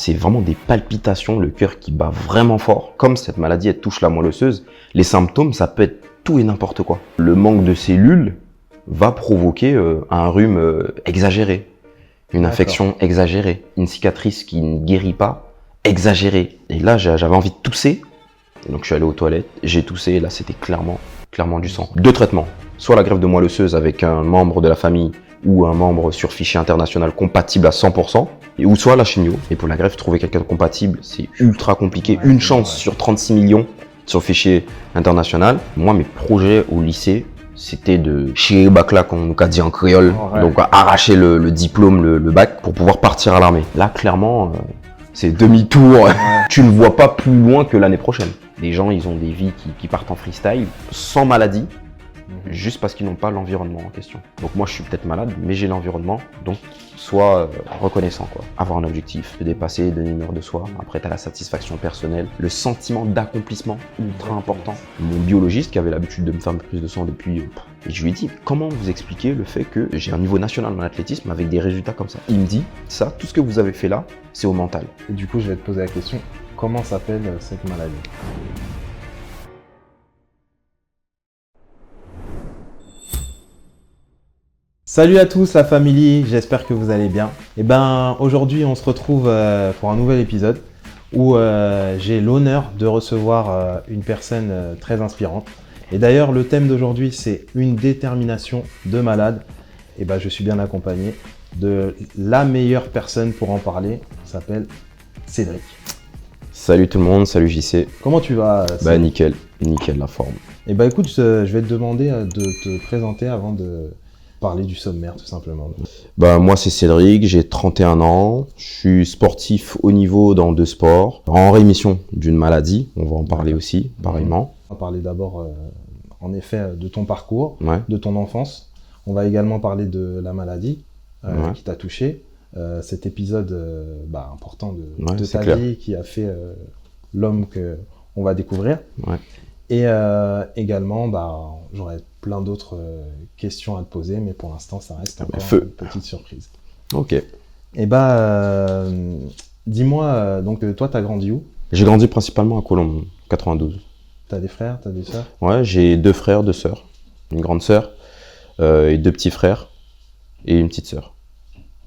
c'est vraiment des palpitations, le cœur qui bat vraiment fort. Comme cette maladie, elle touche la moelle osseuse, les symptômes, ça peut être tout et n'importe quoi. Le manque de cellules va provoquer un rhume exagéré, une infection exagérée, une cicatrice qui ne guérit pas, exagérée. Et là, j'avais envie de tousser, et donc je suis allé aux toilettes, j'ai toussé, et là, c'était clairement du sang. Deux traitements, soit la greffe de moelle osseuse avec un membre de la famille ou un membre sur fichier international compatible à 100%, ou soit la chimio. Et pour la greffe, trouver quelqu'un de compatible, c'est ultra compliqué. Une chance sur 36 millions sur le fichier international. Moi, mes projets au lycée, c'était de chier bacla, comme on nous a dit en créole, donc arracher le diplôme, le bac, pour pouvoir partir à l'armée. Là, clairement, c'est demi-tour. Tu ne vois pas plus loin que l'année prochaine. Les gens, ils ont des vies qui partent en freestyle, sans maladie, juste parce qu'ils n'ont pas l'environnement en question. Donc moi, je suis peut-être malade, mais j'ai l'environnement, donc sois reconnaissant, quoi. Avoir un objectif, de dépasser de l'humeur de soi. Après, tu as la satisfaction personnelle, le sentiment d'accomplissement, ultra important. Mon biologiste, qui avait l'habitude de me faire une prise de sang depuis... et je lui ai dit, comment vous expliquez le fait que j'ai un niveau national en athlétisme avec des résultats comme ça? Il me dit, ça, tout ce que vous avez fait là, c'est au mental. Et du coup, je vais te poser la question, comment s'appelle cette maladie? Salut à tous la famille, j'espère que vous allez bien. Et ben aujourd'hui on se retrouve pour un nouvel épisode où j'ai l'honneur de recevoir une personne très inspirante. Et d'ailleurs le thème d'aujourd'hui c'est une détermination de malade. Et ben je suis bien accompagné de la meilleure personne pour en parler, s'appelle Cédric. Salut tout le monde, salut JC. Comment tu vas Cédric? Bah nickel la forme. Et ben écoute, je vais te demander de te présenter avant de parler du sommaire tout simplement. Bah moi c'est Cédric, j'ai 31 ans, je suis sportif haut niveau dans 2 sports, en rémission d'une maladie, on va en parler aussi pareillement. On va parler d'abord en effet de ton parcours, de ton enfance. On va également parler de la maladie qui t'a touché, cet épisode important de ta vie qui a fait l'homme qu'on va découvrir. Et également, j'aurais plein d'autres questions à te poser, mais pour l'instant, ça reste encore une petite surprise. Ok. Et dis-moi, donc toi, t'as grandi où? J'ai grandi principalement à Colombes, 92. T'as des frères, t'as des sœurs? Ouais, j'ai 2 frères, 2 sœurs. Une grande sœur et 2 petits frères et une petite sœur.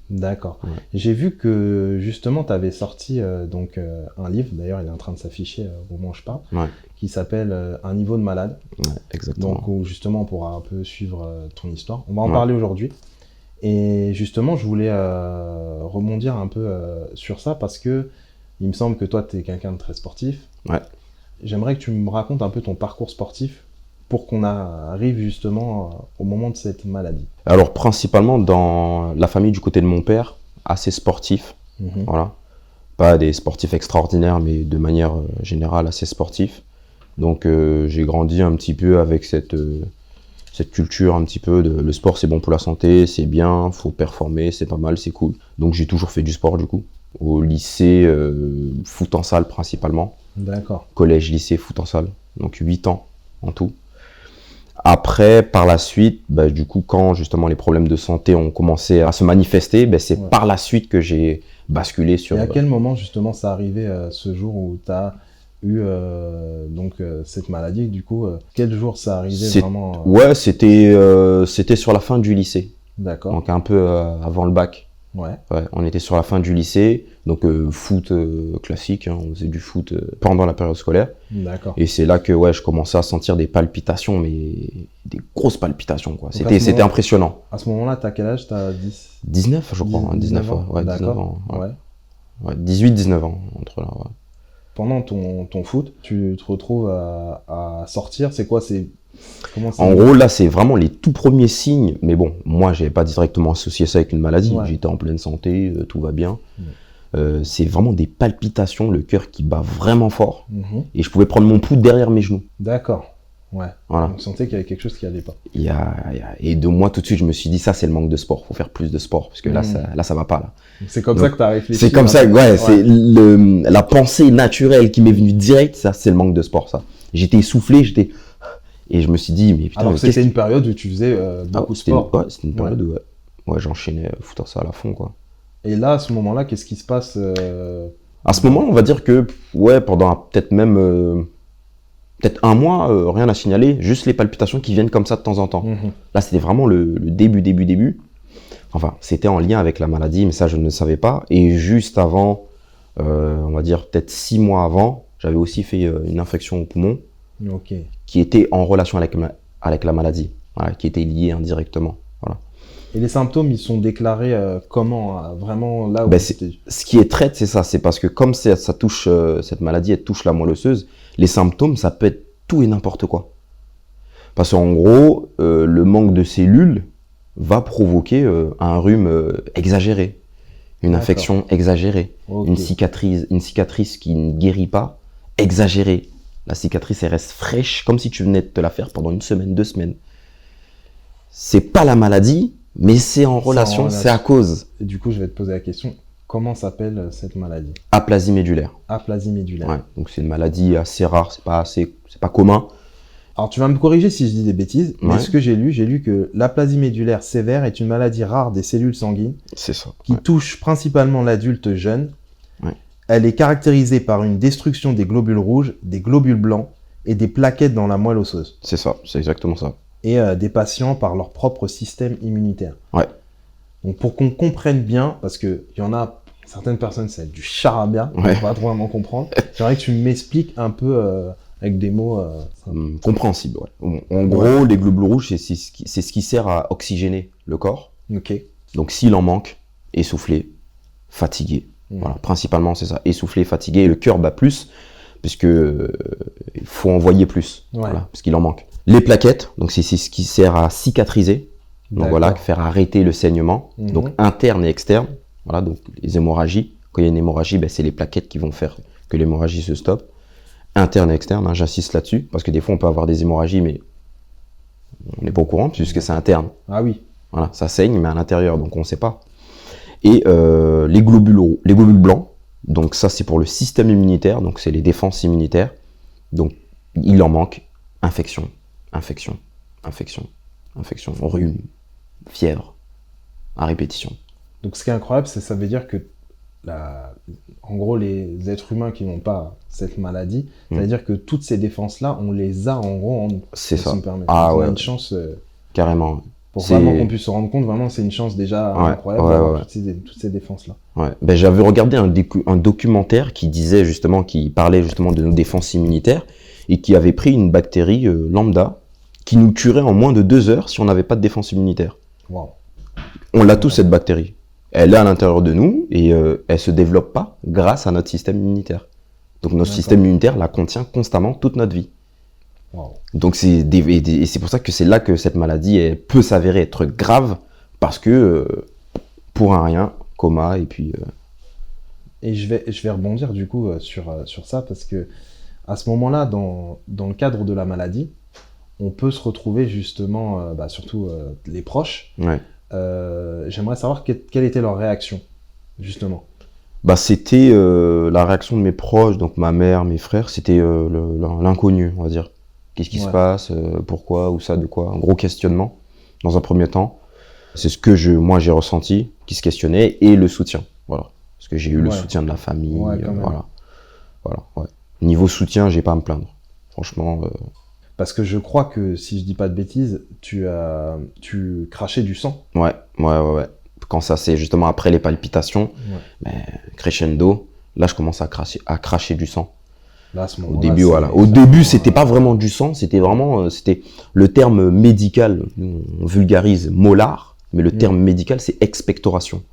D'accord. J'ai vu que justement tu avais sorti un livre, d'ailleurs il est en train de s'afficher au moment où je parle, qui s'appelle Un niveau de malade. Exactement. Donc où justement on pourra un peu suivre ton histoire. On va en parler aujourd'hui. Et justement je voulais rebondir un peu sur ça parce que il me semble que toi tu es quelqu'un de très sportif. J'aimerais que tu me racontes un peu ton parcours sportif pour qu'on arrive justement au moment de cette maladie. Alors principalement dans la famille du côté de mon père, assez sportif, voilà. Pas des sportifs extraordinaires, mais de manière générale assez sportifs. Donc j'ai grandi un petit peu avec cette culture un petit peu de le sport c'est bon pour la santé, c'est bien, faut performer, c'est pas mal, c'est cool. Donc j'ai toujours fait du sport du coup. Au lycée, foot en salle principalement. D'accord. Collège, lycée, foot en salle. Donc 8 ans en tout. Après, par la suite, du coup, quand justement les problèmes de santé ont commencé à se manifester, c'est par la suite que j'ai basculé sur... Et à quel moment justement ça arrivait ce jour où tu as eu cette maladie? Du coup, quel jour ça arrivait vraiment Ouais, c'était sur la fin du lycée. D'accord. Donc un peu avant le bac. On était sur la fin du lycée, donc foot classique, on faisait du foot pendant la période scolaire. D'accord. Et c'est là que je commençais à sentir des palpitations, mais des grosses palpitations, quoi. C'était impressionnant. À ce moment-là, t'as quel âge? T'as 19, je crois, 19 ans. Ouais, 19 ans. Ouais, 18, 19 ans, entre là, Pendant ton foot, tu te retrouves à sortir, c'est quoi? En gros, là, c'est vraiment les tout premiers signes. Mais bon, moi, j'avais pas directement associé ça avec une maladie. J'étais en pleine santé, tout va bien. C'est vraiment des palpitations, le cœur qui bat vraiment fort. Et je pouvais prendre mon pouls derrière mes genoux. D'accord. Voilà. On sentait qu'il y avait quelque chose qui allait pas. Et de moi, tout de suite, je me suis dit, ça, c'est le manque de sport. Faut faire plus de sport. Parce que là, ça va pas, là. C'est comme ça que tu as réfléchi. C'est comme ça, c'est la pensée naturelle qui m'est venue direct. Ça, c'est le manque de sport, ça. J'étais essoufflé, et je me suis dit, mais putain. Alors c'était une période où tu faisais beaucoup de sport. C'était une période où j'enchaînais foot en salle à fond, quoi. Et là, à ce moment-là, qu'est-ce qui se passe À ce moment, on va dire que, ouais, pendant peut-être même peut-être un mois, rien à signaler, juste les palpitations qui viennent comme ça de temps en temps. Là, c'était vraiment le début. Enfin, c'était en lien avec la maladie, mais ça, je ne le savais pas. Et juste avant, on va dire peut-être 6 mois avant, j'avais aussi fait une infection au poumon qui était en relation avec la maladie, voilà, qui était liée indirectement. Voilà. Et les symptômes, ils sont déclarés comment vraiment là où ce qui est traite, c'est ça. C'est parce que comme ça touche, cette maladie, elle touche la moelle osseuse, les symptômes, ça peut être tout et n'importe quoi. Parce qu'en gros, le manque de cellules va provoquer un rhume exagéré, une infection exagérée, une cicatrice qui ne guérit pas, exagérée. La cicatrice, elle reste fraîche, comme si tu venais de te la faire pendant 1 semaine, 2 semaines. C'est pas la maladie, mais c'est en relation, c'est à cause. Et du coup, je vais te poser la question, comment s'appelle cette maladie? Aplasie médulaire. Aplasie médulaire. Ouais, donc c'est une maladie assez rare, c'est pas commun. Alors tu vas me corriger si je dis des bêtises, mais ce que j'ai lu que l'aplasie médulaire sévère est une maladie rare des cellules sanguines. C'est ça. Qui touche principalement l'adulte jeune. Ouais. Elle est caractérisée par une destruction des globules rouges, des globules blancs et des plaquettes dans la moelle osseuse. C'est ça, c'est exactement ça. Et des patients par leur propre système immunitaire. Ouais. Donc pour qu'on comprenne bien, parce qu'il y en a certaines personnes, c'est du charabia, on ne va pas vraiment comprendre. J'aimerais que tu m'expliques un peu avec des mots compréhensibles. Ouais. En gros, les globules rouges, c'est ce qui sert à oxygéner le corps. Donc s'il en manque, essoufflé, fatigué. Voilà, principalement c'est ça, essoufflé, fatigué, et le cœur bat plus, puisque il faut envoyer plus, voilà, parce qu'il en manque. Les plaquettes, donc c'est ce qui sert à cicatriser, donc voilà, faire arrêter le saignement, donc interne et externe. Voilà, donc les hémorragies, quand il y a une hémorragie, c'est les plaquettes qui vont faire que l'hémorragie se stoppe. Interne et externe, j'insiste là-dessus, parce que des fois on peut avoir des hémorragies, mais on n'est pas au courant, puisque c'est interne. Ah oui. Voilà, ça saigne, mais à l'intérieur, donc on ne sait pas. Et les globules blancs, donc ça c'est pour le système immunitaire, donc c'est les défenses immunitaires. Donc il en manque, infection, rhume, fièvre, à répétition. Donc ce qui est incroyable, ça veut dire que en gros les êtres humains qui n'ont pas cette maladie, ça veut dire que toutes ces défenses-là, on les a en gros en nous. C'est ça. Ah ouais. On a une chance. Carrément. Pour vraiment qu'on puisse se rendre compte, vraiment, c'est une chance déjà incroyable d'avoir toutes ces défenses-là. Ouais. J'avais regardé un documentaire qui parlait justement de nos défenses immunitaires et qui avait pris une bactérie lambda qui nous tuerait en moins de 2 heures si on n'avait pas de défense immunitaire. Wow. On l'a tous, cette bactérie. Elle est à l'intérieur de nous et elle se développe pas grâce à notre système immunitaire. Donc notre système immunitaire la contient constamment toute notre vie. Wow. Donc c'est pour ça que c'est là que cette maladie peut s'avérer être grave, parce que pour un rien, coma, et puis... Et je vais rebondir du coup sur ça, parce que à ce moment-là, dans le cadre de la maladie, on peut se retrouver justement, surtout les proches. Ouais. J'aimerais savoir quelle était leur réaction, justement. C'était la réaction de mes proches, donc ma mère, mes frères, c'était l'inconnu, on va dire. Qu'est-ce qui se passe, pourquoi, où ça, de quoi, un gros questionnement dans un premier temps. C'est ce que moi j'ai ressenti, qui se questionnait, et le soutien, voilà. Parce que j'ai eu le soutien de la famille, voilà. Niveau soutien, j'ai pas à me plaindre, franchement. Parce que je crois que, si je dis pas de bêtises, tu crachais du sang. Ouais. Quand ça, c'est justement après les palpitations, crescendo, là je commence à cracher du sang. Là, à ce au début, voilà. Au début, c'était pas vraiment du sang, c'était vraiment, c'était le terme médical, on vulgarise molar, mais le terme médical, c'est expectoration.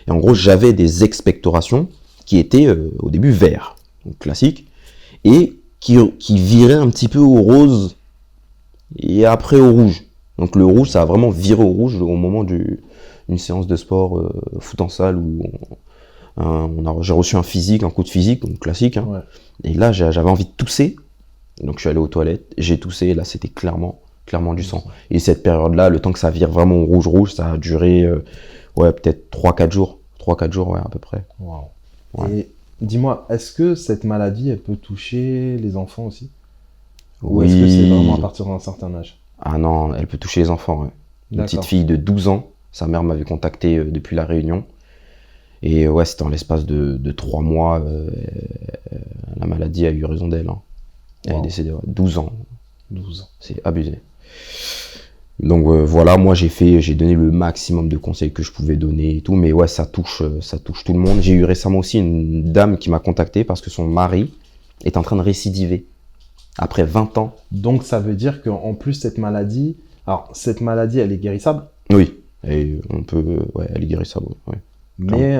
Et en gros, j'avais des expectorations qui étaient au début verts, donc classique, et qui viraient un petit peu au rose et après au rouge. Donc le rouge, ça a vraiment viré au rouge au moment d'une séance de sport foot en salle où j'ai reçu un coup de physique, donc classique. Hein. Et là, j'avais envie de tousser. Donc je suis allé aux toilettes, j'ai toussé, et là c'était clairement du sang. Et cette période-là, le temps que ça vire vraiment au rouge, ça a duré peut-être 3-4 jours. 3-4 jours, à peu près. Wow. Ouais. Et dis-moi, est-ce que cette maladie, elle peut toucher les enfants aussi? Ou est-ce que c'est vraiment à partir d'un certain âge? Ah non, elle peut toucher les enfants, ouais. Une petite fille de 12 ans, sa mère m'avait contacté depuis La Réunion. Et ouais, c'était en l'espace de 3 mois, la maladie a eu raison d'elle. Hein. Elle est décédée, 12 ans. 12 ans. C'est abusé. Donc voilà, moi j'ai donné le maximum de conseils que je pouvais donner et tout, mais ouais, ça touche tout le monde. J'ai eu récemment aussi une dame qui m'a contacté parce que son mari est en train de récidiver après 20 ans. Donc ça veut dire qu'en plus cette maladie, elle est guérissable? Oui, et elle est guérissable, ouais. Mais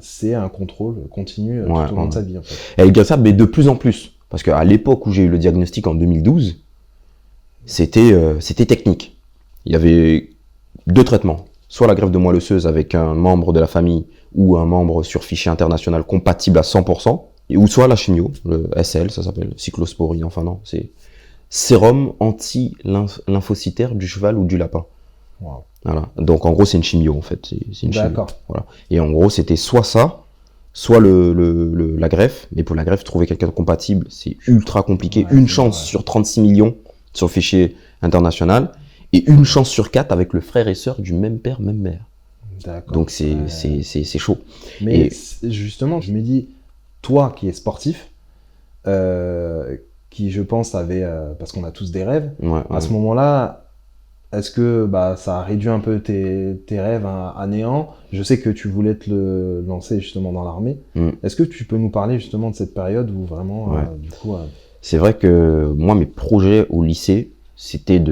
c'est un contrôle continu tout au long de sa vie, en fait. Elle est guérissable, mais de plus en plus. Parce qu'à l'époque où j'ai eu le diagnostic en 2012, c'était technique. Il y avait 2 traitements. Soit la greffe de moelle osseuse avec un membre de la famille ou un membre sur fichier international compatible à 100%, ou soit la chimio, le SL, ça s'appelle, cyclosporine, enfin non, c'est sérum anti-lymphocytaire du cheval ou du lapin. Wow. Voilà. Donc en gros c'est une chimio en fait, c'est une chimio. D'accord. Voilà. Et en gros c'était soit ça, soit la greffe, mais pour la greffe trouver quelqu'un de compatible c'est ultra compliqué, une chance sur 36 millions sur le fichier international, et une chance sur 4 avec le frère et sœur du même père, même mère. D'accord. Donc c'est chaud. Mais justement, je me dis, toi qui es sportif, qui je pense avait, parce qu'on a tous des rêves, à ce moment-là, est-ce que ça a réduit un peu tes rêves à néant? Je sais que tu voulais te lancer justement dans l'armée. Est-ce que tu peux nous parler justement de cette période où vraiment, du coup... C'est vrai que moi, mes projets au lycée, c'était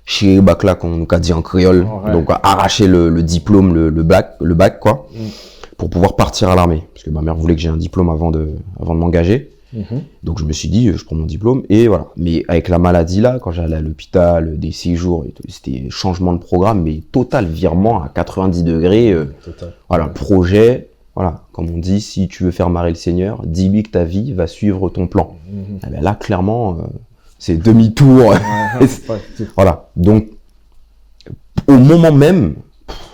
chez Bacla, qu'on nous a dit en créole, donc arracher le diplôme, le bac quoi, pour pouvoir partir à l'armée. Parce que ma mère voulait que j'ai un diplôme avant de m'engager. Donc je me suis dit, je prends mon diplôme, et voilà. Mais avec la maladie là, quand j'allais à l'hôpital, des séjours, c'était changement de programme, mais total, virement à 90 degrés. Voilà, projet, voilà, comme on dit, si tu veux faire marrer le Seigneur, dis-lui que ta vie va suivre ton plan. Et bien là, clairement, c'est demi-tour. Voilà, donc au moment même,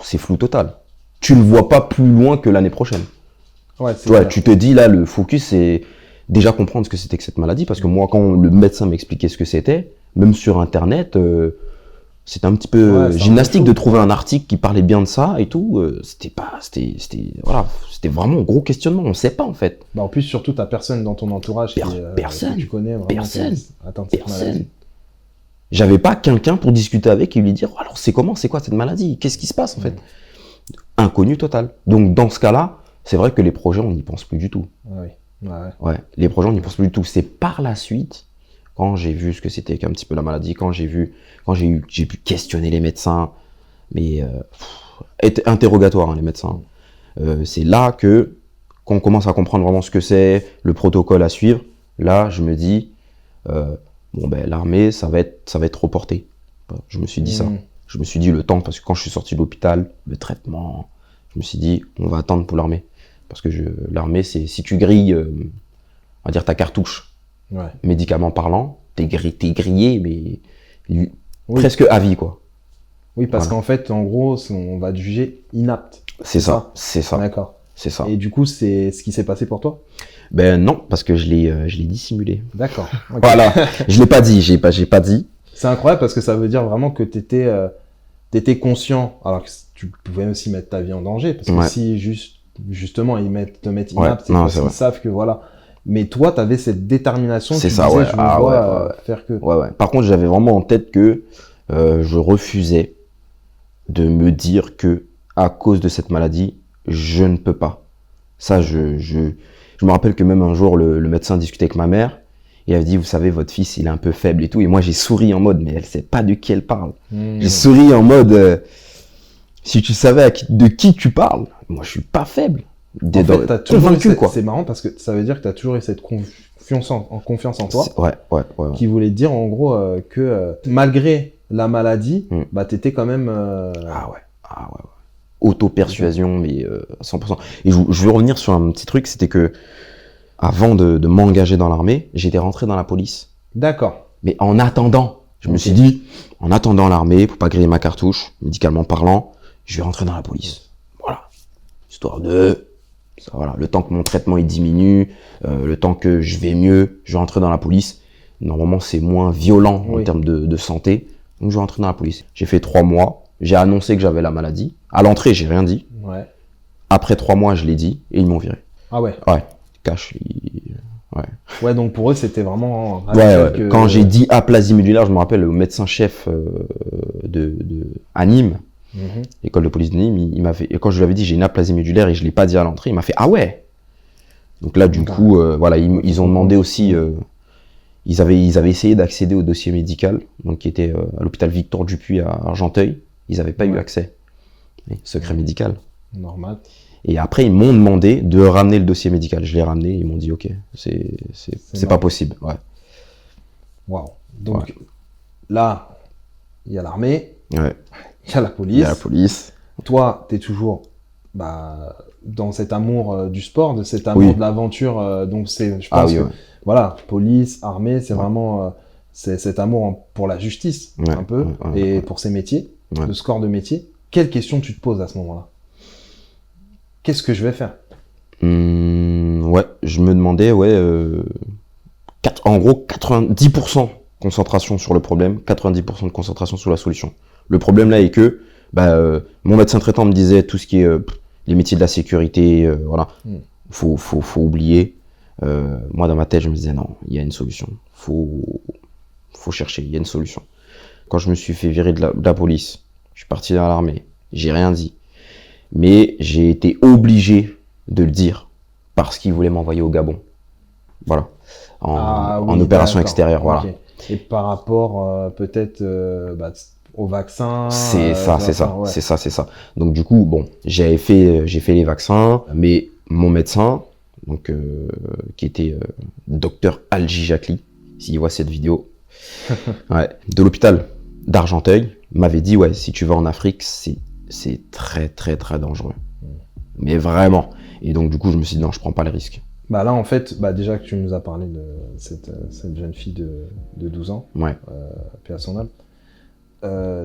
c'est flou total. Tu ne vois pas plus loin que l'année prochaine. Tu te dis là, le focus c'est déjà comprendre ce que c'était que cette maladie, parce que moi, quand le médecin m'expliquait ce que c'était, même sur internet, c'était un petit peu gymnastique de trouver un article qui parlait bien de ça et tout. C'était vraiment un gros questionnement. On ne sait pas en fait. En plus, surtout, t'as personne dans ton entourage personne, que tu connais vraiment. Personne. J'avais pas quelqu'un pour discuter avec et lui dire alors c'est quoi cette maladie, qu'est-ce qui se passe en fait. Inconnu total. Donc dans ce cas-là, c'est vrai que les projets on n'y pense plus du tout. Les projets on n'y pense plus du tout. C'est par la suite, quand j'ai vu ce que c'était qu'un petit peu la maladie, quand j'ai pu questionner les médecins, mais interrogatoire les médecins. C'est là qu'on commence à comprendre vraiment ce que c'est, le protocole à suivre. Là, je me dis, l'armée, ça va être reporté. Je me suis dit ça. Je me suis dit le temps, parce que quand je suis sorti de l'hôpital, le traitement, je me suis dit, on va attendre pour l'armée. Parce que l'armée, c'est si tu grilles, on va dire ta cartouche, médicalement parlant, t'es grillé, mais presque à vie, quoi. Oui, parce qu'en fait, en gros, on va te juger inapte. C'est ça. D'accord. C'est ça. Et du coup, c'est ce qui s'est passé pour toi? Ben non, parce que je l'ai dissimulé. D'accord. Okay. Voilà. Je l'ai pas dit, j'ai pas dit. C'est incroyable parce que ça veut dire vraiment que t'étais conscient, alors que tu pouvais aussi mettre ta vie en danger, parce que si justement ils te mettent inapte, c'est parce qu'ils savent que voilà. Mais toi, t'avais cette détermination. C'est ça, ouais. Faire que. Par contre, j'avais vraiment en tête que je refusais de me dire que à cause de cette maladie, je ne peux pas. Ça, je me rappelle que même un jour, le médecin discutait avec ma mère et elle a dit, vous savez, votre fils, il est un peu faible et tout. Et moi, j'ai souri en mode, mais elle sait pas de qui elle parle. J'ai souri en mode, si tu savais de qui tu parles, moi, je suis pas faible. En fait, t'as toujours quoi. C'est marrant parce que ça veut dire que tu as toujours eu cette confiance en toi. Ouais. Qui voulait dire en gros que malgré la maladie, t'étais quand même. Auto-persuasion, mais à 100%. Et je veux revenir sur un petit truc, c'était que avant de m'engager dans l'armée, j'étais rentré dans la police. D'accord. Mais en attendant, je me suis dit, en attendant l'armée, pour pas griller ma cartouche, médicalement parlant, je vais rentrer dans la police. Voilà. Histoire de... Voilà, le temps que mon traitement il diminue, le temps que je vais mieux, je vais rentrer dans la police. Normalement, c'est moins violent en termes de santé. Donc, je vais rentrer dans la police. J'ai fait 3 mois. J'ai annoncé que j'avais la maladie. À l'entrée, j'ai rien dit. Ouais. Après 3 mois, je l'ai dit et ils m'ont viré. Ah ouais. Ouais, cash. Ouais. Ouais, donc pour eux, c'était vraiment... Ouais. Que... Quand j'ai dit aplasie médulaire, je me rappelle, le médecin-chef à Nîmes, l'école de police de Nîmes, il m'a fait... Et quand je lui avais dit j'ai une aplasie médulaire et je l'ai pas dit à l'entrée, il m'a fait « Ah ouais !» Donc là, du coup, voilà, ils ont demandé aussi... Ils avaient essayé d'accéder au dossier médical, donc qui était à l'hôpital Victor Dupuy à Argenteuil. Ils n'avaient pas eu accès. Secret médical. Normal. Et après, ils m'ont demandé de ramener le dossier médical. Je l'ai ramené, ils m'ont dit, ok, c'est pas possible. Ouais. Waouh. Donc là, il y a l'armée, il ouais. y a la police. Il y a la police. Toi, tu es toujours dans cet amour du sport, de cet amour de l'aventure. Donc je pense que voilà, police, armée, c'est vraiment cet amour pour la justice, un peu, et pour ces métiers, de ce corps de métier. Quelles questions tu te poses à ce moment-là? Qu'est-ce que je vais faire? Ouais, je me demandais, en gros, 90% concentration sur le problème, 90% de concentration sur la solution. Le problème là est que mon médecin traitant me disait tout ce qui est les métiers de la sécurité, voilà, faut oublier. Moi, dans ma tête, je me disais non, il y a une solution. Faut chercher, il y a une solution. Quand je me suis fait virer de la police, je suis parti dans l'armée, j'ai rien dit. Mais j'ai été obligé de le dire parce qu'ils voulaient m'envoyer au Gabon. Voilà. En opération extérieure, voilà. Et par rapport peut-être au vaccin. C'est ça. Donc du coup, bon, j'ai fait les vaccins, mais mon médecin, donc qui était docteur Alji Jacli, s'il voit cette vidéo, de l'hôpital d'Argenteuil, m'avait dit si tu vas en Afrique, c'est très très très dangereux. Mais vraiment. Et donc du coup, je me suis dit non, je prends pas le risque. Là en fait, déjà que tu nous as parlé de cette jeune fille de 12 ans, paix à son âme,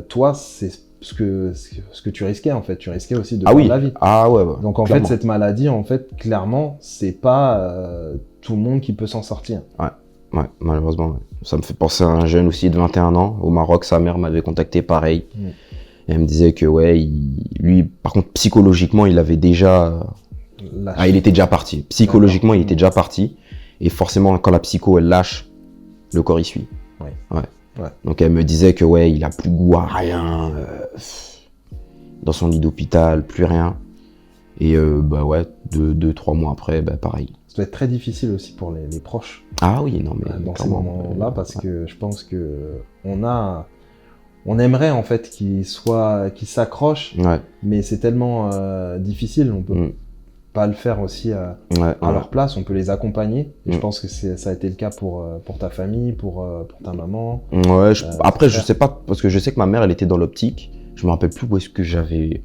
toi, c'est ce que tu risquais en fait. Tu risquais aussi de perdre la vie. Ah ouais. Donc en fait, cette maladie, en fait, clairement, c'est pas tout le monde qui peut s'en sortir. Ouais, malheureusement. Ouais. Ça me fait penser à un jeune aussi de 21 ans. Au Maroc, sa mère m'avait contacté pareil. Et elle me disait que lui, par contre, psychologiquement, il avait déjà... il était déjà parti. Psychologiquement, il était déjà parti. Et forcément, quand la psycho, elle lâche, le corps y suit. Ouais. Donc elle me disait que il a plus goût à rien. Dans son lit d'hôpital, plus rien. Et 2-3 mois après, pareil. Ça doit être très difficile aussi pour les proches. Ah oui, non mais... dans ces moments-là, parce que je pense que on aimerait en fait qu'ils s'accrochent, mais c'est tellement difficile, on peut pas le faire aussi à leur place, on peut les accompagner. Et je pense que ça a été le cas pour ta famille, pour ta maman. Ouais, après je sais pas, parce que je sais que ma mère elle était dans l'optique, je me rappelle plus où est-ce que j'avais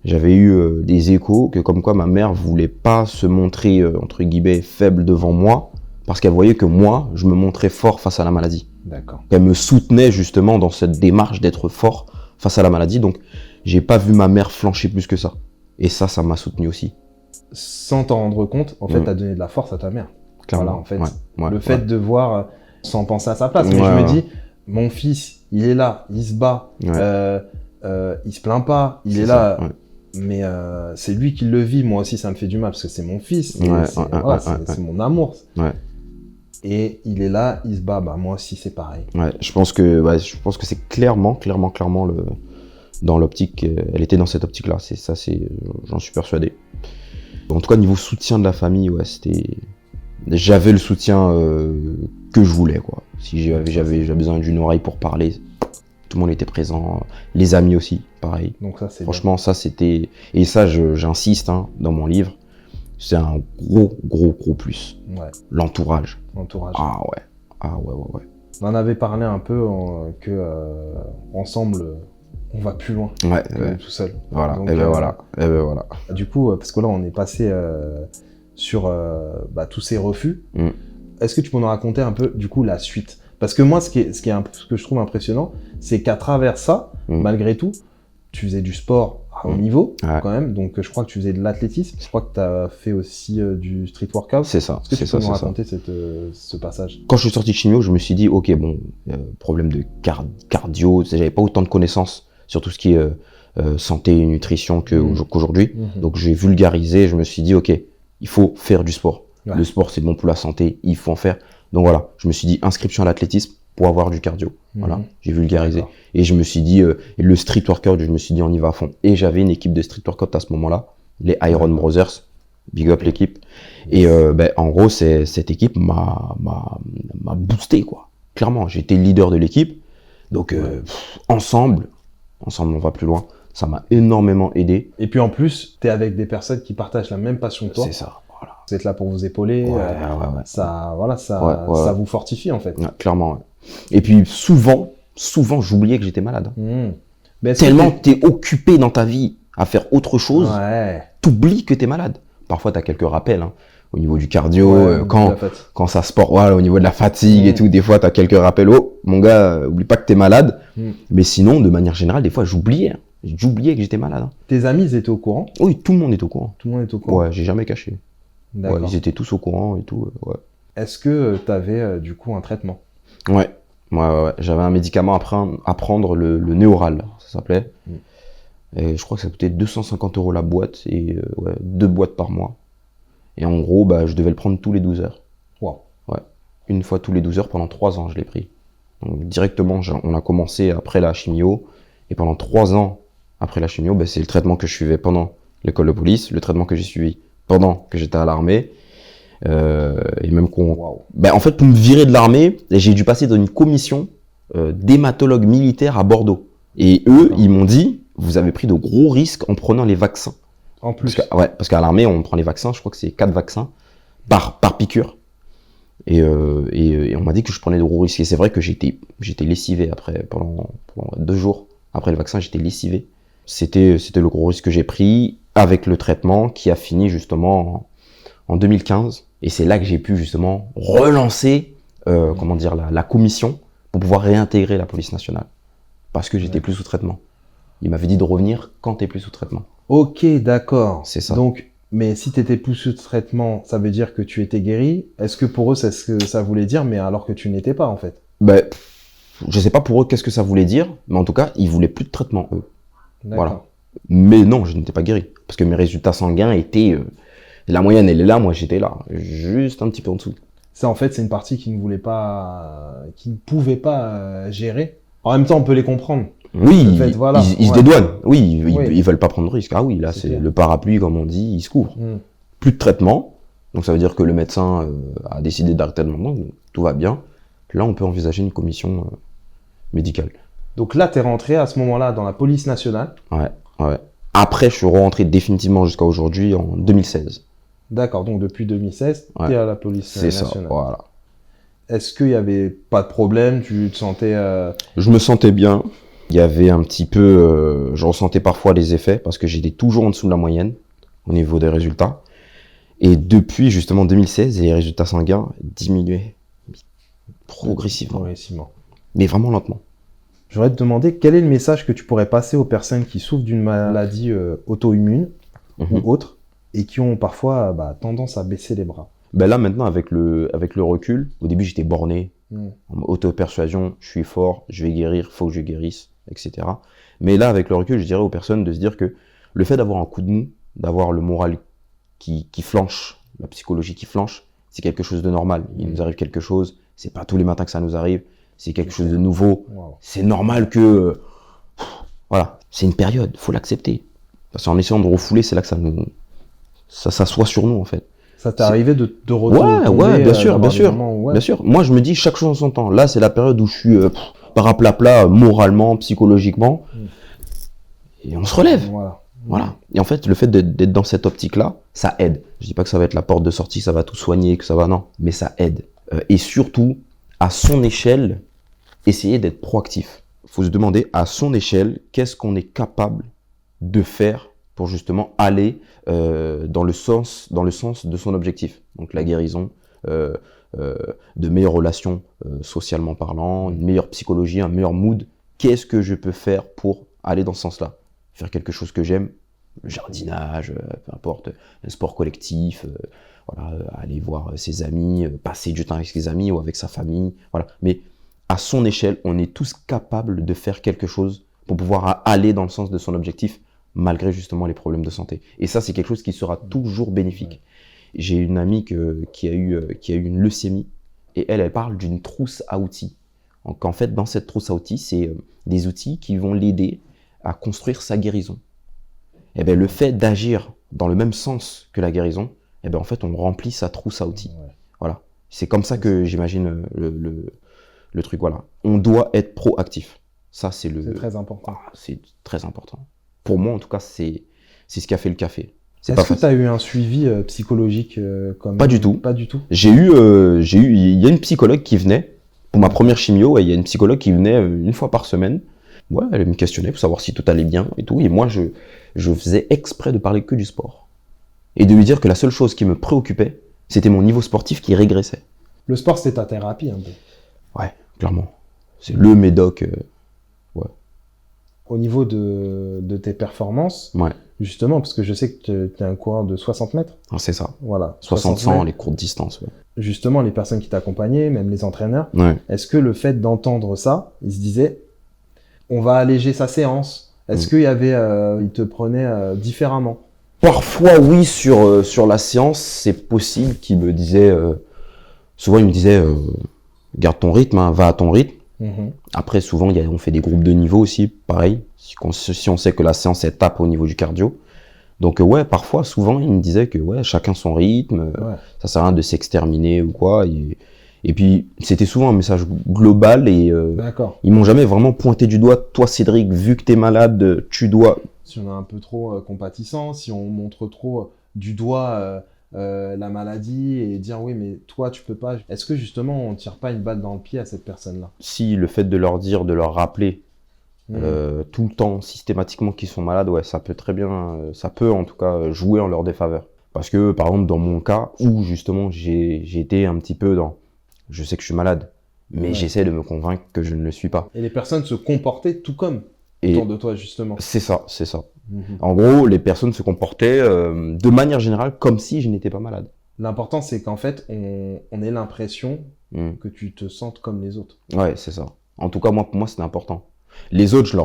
eu des échos, que comme quoi ma mère voulait pas se montrer entre guillemets faible devant moi, parce qu'elle voyait que moi, je me montrais fort face à la maladie. D'accord. Elle me soutenait justement dans cette démarche d'être fort face à la maladie. Donc, j'ai pas vu ma mère flancher plus que ça. Et ça m'a soutenu aussi. Sans t'en rendre compte, en fait, t'as donné de la force à ta mère. Clairement. Voilà, en fait. Le fait de voir, sans penser à sa place. Mais je me dis, mon fils, il est là, il se bat, il se plaint pas, il est là. Mais c'est lui qui le vit. Moi aussi, ça me fait du mal parce que c'est mon fils. C'est mon amour. Et il est là, il se bat. Moi aussi, c'est pareil. Je pense que c'est clairement dans l'optique. Elle était dans cette optique-là. J'en suis persuadé. En tout cas, niveau soutien de la famille, j'avais le soutien que je voulais, quoi. Si j'avais besoin d'une oreille pour parler, tout le monde était présent. Les amis aussi, pareil. Donc ça, c'est franchement, ça c'était... Et ça, j'insiste dans mon livre, c'est un gros plus. L'entourage. Ah ouais. On en avait parlé un peu que ensemble, on va plus loin. Tout seul. Voilà. Donc, et ben voilà. Du coup, parce que là, on est passé sur tous ces refus. Est-ce que tu peux nous raconter un peu, du coup, la suite? Parce que moi, ce que je trouve impressionnant, c'est qu'à travers ça, malgré tout, tu faisais du sport à haut niveau, quand même. Donc, je crois que tu faisais de l'athlétisme. Je crois que tu as fait aussi du street workout. C'est ça. Est-ce que tu peux nous raconter ce passage? Quand je suis sorti de chimio, je me suis dit, ok, bon, problème de cardio, j'avais pas autant de connaissances sur tout ce qui est santé et nutrition qu'aujourd'hui. Donc j'ai vulgarisé, je me suis dit, ok, il faut faire du sport. Ouais. Le sport, c'est bon pour la santé, il faut en faire. Donc voilà, je me suis dit, inscription à l'athlétisme pour avoir du cardio. Voilà, j'ai vulgarisé. Et je me suis dit, le street workout, je me suis dit, on y va à fond. Et j'avais une équipe de street workout à ce moment-là, les Iron Brothers, big up l'équipe. Et en gros, cette équipe m'a boosté, quoi. Clairement, j'étais le leader de l'équipe. Donc, ensemble, on va plus loin. Ça m'a énormément aidé. Et puis en plus, tu es avec des personnes qui partagent la même passion que toi. C'est ça, voilà. Vous êtes là pour vous épauler. Ça vous fortifie en fait. Ouais, clairement, ouais. Et puis souvent, j'oubliais que j'étais malade. Mais tellement t'es occupé dans ta vie à faire autre chose, t'oublies que t'es malade. Parfois, t'as quelques rappels, hein, au niveau du cardio, quand ça sport, voilà, au niveau de la fatigue et tout, des fois, t'as quelques rappels. Oh, mon gars, oublie pas que t'es malade. Mais sinon, de manière générale, des fois, j'oubliais que j'étais malade. Hein. Tes amis, ils étaient au courant? Oui, tout le monde est au courant. Tout le monde est au courant? Ouais, j'ai jamais caché. Ouais, ils étaient tous au courant et tout, ouais. Est-ce que t'avais, du coup, un traitement? Ouais. J'avais un médicament à prendre, le Néoral, ça s'appelait. Et je crois que ça coûtait 250 € la boîte et 2 boîtes par mois. Et en gros, je devais le prendre tous les 12 heures. Wow. Ouais. Une fois tous les 12 heures pendant 3 ans, je l'ai pris. Donc, directement, on a commencé après la chimio. Et pendant 3 ans après la chimio, c'est le traitement que je suivais pendant l'école de police, le traitement que j'ai suivi pendant que j'étais à l'armée. Et même en fait, pour me virer de l'armée, j'ai dû passer dans une commission d'hématologues militaires à Bordeaux. Et eux, ils m'ont dit, vous avez pris de gros risques en prenant les vaccins. En plus. Parce qu'à l'armée, on prend les vaccins, je crois que c'est 4 vaccins par piqûre. Et on m'a dit que je prenais de gros risques. Et c'est vrai que j'étais lessivé après, pendant 2 jours après le vaccin, j'étais lessivé. C'était le gros risque que j'ai pris avec le traitement qui a fini justement en 2015. Et c'est là que j'ai pu justement relancer la commission pour pouvoir réintégrer la police nationale. Parce que j'étais plus sous traitement. Il m'avait dit de revenir quand t'es plus sous traitement. Ok, d'accord. C'est ça. Donc, mais si t'étais plus sous traitement, ça veut dire que tu étais guéri. Est-ce que pour eux, c'est ce que ça voulait dire, mais alors que tu n'étais pas en fait? Je sais pas pour eux qu'est-ce que ça voulait dire, mais en tout cas, ils voulaient plus de traitement, eux. D'accord. Voilà. Mais non, je n'étais pas guéri. Parce que mes résultats sanguins étaient... la moyenne, elle est là, moi j'étais là. Juste un petit peu en dessous. C'est une partie qui ne pouvait pas gérer. En même temps, on peut les comprendre. Oui, ils se dédouanent. Oui, ils veulent pas prendre de risque. Ah oui, là, c'est le parapluie, comme on dit, ils se couvrent. Plus de traitement. Donc ça veut dire que le médecin a décidé d'arrêter le traitement. Tout va bien. Là, on peut envisager une commission médicale. Donc là, tu es rentré à ce moment-là dans la police nationale. Ouais. Après, je suis rentré définitivement jusqu'à aujourd'hui en 2016. D'accord, donc depuis 2016, tu es à la police nationale. C'est ça, voilà. Est-ce qu'il n'y avait pas de problème? Tu te sentais... Je me sentais bien. Il y avait un petit peu... je ressentais parfois les effets parce que j'étais toujours en dessous de la moyenne au niveau des résultats. Et depuis justement 2016, les résultats sanguins diminuaient progressivement. Mais vraiment lentement. J'aurais te demander quel est le message que tu pourrais passer aux personnes qui souffrent d'une maladie auto-immune ou autre et qui ont parfois tendance à baisser les bras. Là maintenant avec le recul, au début j'étais borné, en auto-persuasion, je suis fort, je vais guérir, faut que je guérisse, etc. Mais là avec le recul, je dirais aux personnes de se dire que le fait d'avoir un coup de mou, d'avoir le moral qui flanche, la psychologie qui flanche, c'est quelque chose de normal. Il nous arrive quelque chose, c'est pas tous les matins que ça nous arrive, c'est quelque chose de nouveau. Wow. C'est normal que... voilà, c'est une période, faut l'accepter. Parce qu'en essayant de refouler, c'est là que ça s'assoit sur nous en fait. Ça t'est arrivé de retourner? Ouais, bien sûr. Moi, je me dis chaque chose en son temps. Là, c'est la période où je suis paraplapla moralement, psychologiquement. Et on se relève. Voilà. Et en fait, le fait d'être dans cette optique-là, ça aide. Je dis pas que ça va être la porte de sortie, ça va tout soigner, que ça va, non. Mais ça aide. Et surtout, à son échelle, essayer d'être proactif. Il faut se demander, à son échelle, qu'est-ce qu'on est capable de faire pour justement aller dans le sens de son objectif. Donc la guérison, de meilleures relations socialement parlant, une meilleure psychologie, un meilleur mood. Qu'est-ce que je peux faire pour aller dans ce sens-là? Faire quelque chose que j'aime, le jardinage, peu importe, un sport collectif, aller voir ses amis, passer du temps avec ses amis ou avec sa famille. Voilà. Mais à son échelle, on est tous capables de faire quelque chose pour pouvoir aller dans le sens de son objectif, malgré justement les problèmes de santé. Et ça, c'est quelque chose qui sera toujours bénéfique. Ouais. J'ai une amie qui a eu une leucémie, et elle parle d'une trousse à outils. Donc en fait, dans cette trousse à outils, c'est des outils qui vont l'aider à construire sa guérison. Et bien, le fait d'agir dans le même sens que la guérison, et bien en fait, on remplit sa trousse à outils. Ouais. Voilà. C'est comme ça que j'imagine le truc. Voilà. On doit être proactif. Ça, c'est très important. C'est très important. Pour moi, en tout cas, c'est ce qui a fait le café. Est-ce que tu as eu un suivi psychologique Pas du tout. Pas du tout. Il y a une psychologue qui venait pour ma première chimio, et il y a une psychologue qui venait une fois par semaine. Ouais, elle me questionnait pour savoir si tout allait bien et tout. Et moi, je faisais exprès de parler que du sport. Et de lui dire que la seule chose qui me préoccupait, c'était mon niveau sportif qui régressait. Le sport, c'était ta thérapie un peu. Ouais, clairement. C'est le médoc. Ouais. Au niveau de tes performances, ouais. Justement, parce que je sais que tu es un coureur de 60 mètres. Ah, c'est ça. Voilà. 60-100, les courtes distances. Ouais. Justement, les personnes qui t'accompagnaient, même les entraîneurs, ouais. Est-ce que le fait d'entendre ça, ils se disaient, on va alléger sa séance? Est-ce qu'il y avait, ils te prenaient différemment? Parfois, oui, sur la séance, c'est possible qu'ils me disaient, souvent ils me disaient, garde ton rythme, hein, va à ton rythme. Mm-hmm. Après, souvent, on fait des groupes de niveau aussi, pareil, si on sait que la séance est tape au niveau du cardio. Donc ouais, parfois, souvent, ils me disaient que ouais, chacun son rythme, ça sert à rien de s'exterminer ou quoi. Et puis, c'était souvent un message global et ils m'ont jamais vraiment pointé du doigt. Toi, Cédric, vu que t'es malade, tu dois... Si on est un peu trop compatissant, si on montre trop du doigt la maladie et dire oui, mais toi, tu peux pas. Est-ce que justement, on tire pas une balle dans le pied à cette personne-là? Si le fait de leur dire, de leur rappeler tout le temps, systématiquement qu'ils sont malades, ouais, ça peut très bien, ça peut en tout cas jouer en leur défaveur. Parce que, par exemple, dans mon cas, où justement j'ai été un petit peu dans... Je sais que je suis malade, mais j'essaie de me convaincre que je ne le suis pas. Et les personnes se comportaient tout comme autour de toi, justement. C'est ça, c'est ça. En gros, les personnes se comportaient de manière générale comme si je n'étais pas malade. L'important, c'est qu'en fait, on ait l'impression que tu te sentes comme les autres. Ouais, c'est ça. En tout cas, pour moi, c'était important. Les autres,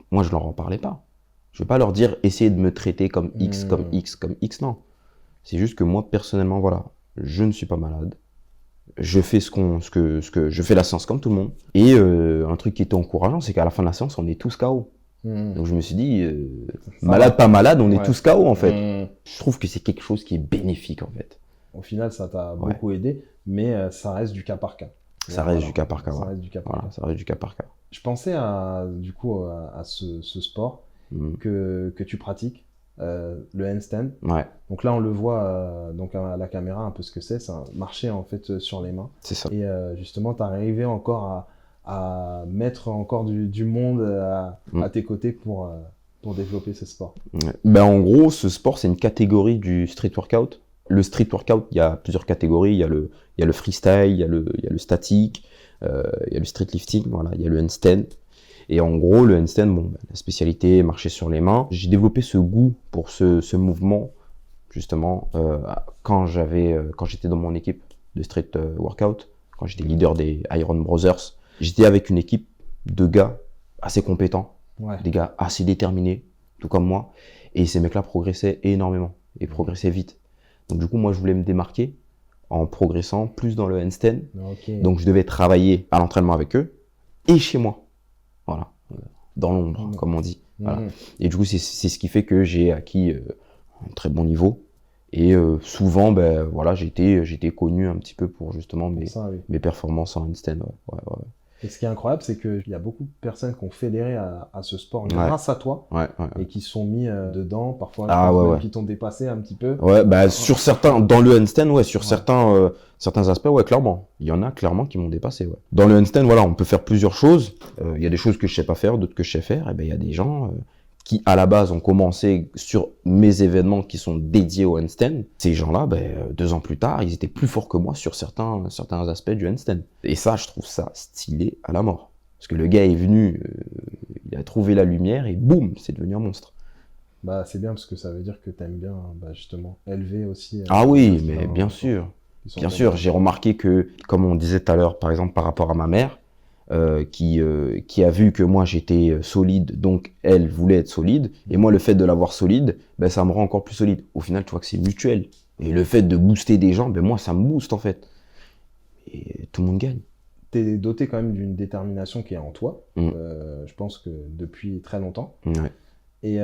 moi, je leur en parlais pas. Je vais pas leur dire, essayez de me traiter comme X, comme X, comme X, non. C'est juste que moi, personnellement, voilà, je ne suis pas malade. Je fais je fais la séance comme tout le monde. Et un truc qui était encourageant, c'est qu'à la fin de la séance, on est tous KO. Donc je me suis dit, malade, pas malade, on est tous KO en fait. Je trouve que c'est quelque chose qui est bénéfique en fait. Au final, ça t'a beaucoup aidé, mais ça reste du cas par cas. Ça reste du cas par cas. Ça reste du cas par cas. Ça reste du cas par cas. Je pensais à ce sport que tu pratiques, le handstand. Ouais. Donc là, on le voit donc à la caméra un peu ce que c'est. C'est un marché en fait sur les mains. C'est ça. Et justement, tu arrivé encore à mettre encore du monde à tes côtés pour développer ce sport. Ouais. Ben, en gros, ce sport, c'est une catégorie du street workout. Le street workout, il y a plusieurs catégories. Il y a le freestyle, il y a le statique, il y a le street lifting, voilà, il y a le handstand. Et en gros, le handstand, la spécialité, marcher sur les mains. J'ai développé ce goût pour ce mouvement, justement, quand j'étais dans mon équipe de street workout, quand j'étais leader des Iron Brothers. J'étais avec une équipe de gars assez compétents, des gars assez déterminés, tout comme moi. Et ces mecs-là progressaient énormément et progressaient vite. Donc du coup, moi, je voulais me démarquer en progressant plus dans le handstand. Okay. Donc je devais travailler à l'entraînement avec eux et chez moi. Voilà, dans l'ombre, comme on dit. Voilà. Et du coup, c'est ce qui fait que j'ai acquis un très bon niveau. Et souvent, voilà, j'ai été connu un petit peu pour justement mes performances en handstand. Ouais. Et ce qui est incroyable, c'est qu'il y a beaucoup de personnes qui ont fédéré à ce sport grâce à toi et qui sont mis dedans, parfois qui t'ont dépassé un petit peu. Ouais, sur certains, dans le handstand, sur certains aspects, clairement. Il y en a clairement qui m'ont dépassé. Ouais. Dans le handstand, voilà, on peut faire plusieurs choses. Il y a des choses que je sais pas faire, d'autres que je sais faire. Et il y a des gens qui, à la base, ont commencé sur mes événements qui sont dédiés au handstand. Ces gens-là, 2 ans plus tard, ils étaient plus forts que moi sur certains aspects du handstand. Et ça, je trouve ça stylé à la mort. Parce que le gars est venu, il a trouvé la lumière et boum, c'est devenu un monstre. C'est bien parce que ça veut dire que tu aimes bien, justement, élever aussi. Ah oui, mais bien sûr. Bien sûr, j'ai remarqué que, comme on disait tout à l'heure, par exemple, par rapport à ma mère, qui a vu que moi j'étais solide, donc elle voulait être solide, et moi le fait de l'avoir solide, ben ça me rend encore plus solide. Au final, tu vois que c'est mutuel. Et le fait de booster des gens, ben moi ça me booste en fait. Et tout le monde gagne. T'es doté quand même d'une détermination qui est en toi, je pense que depuis très longtemps. Ouais. Et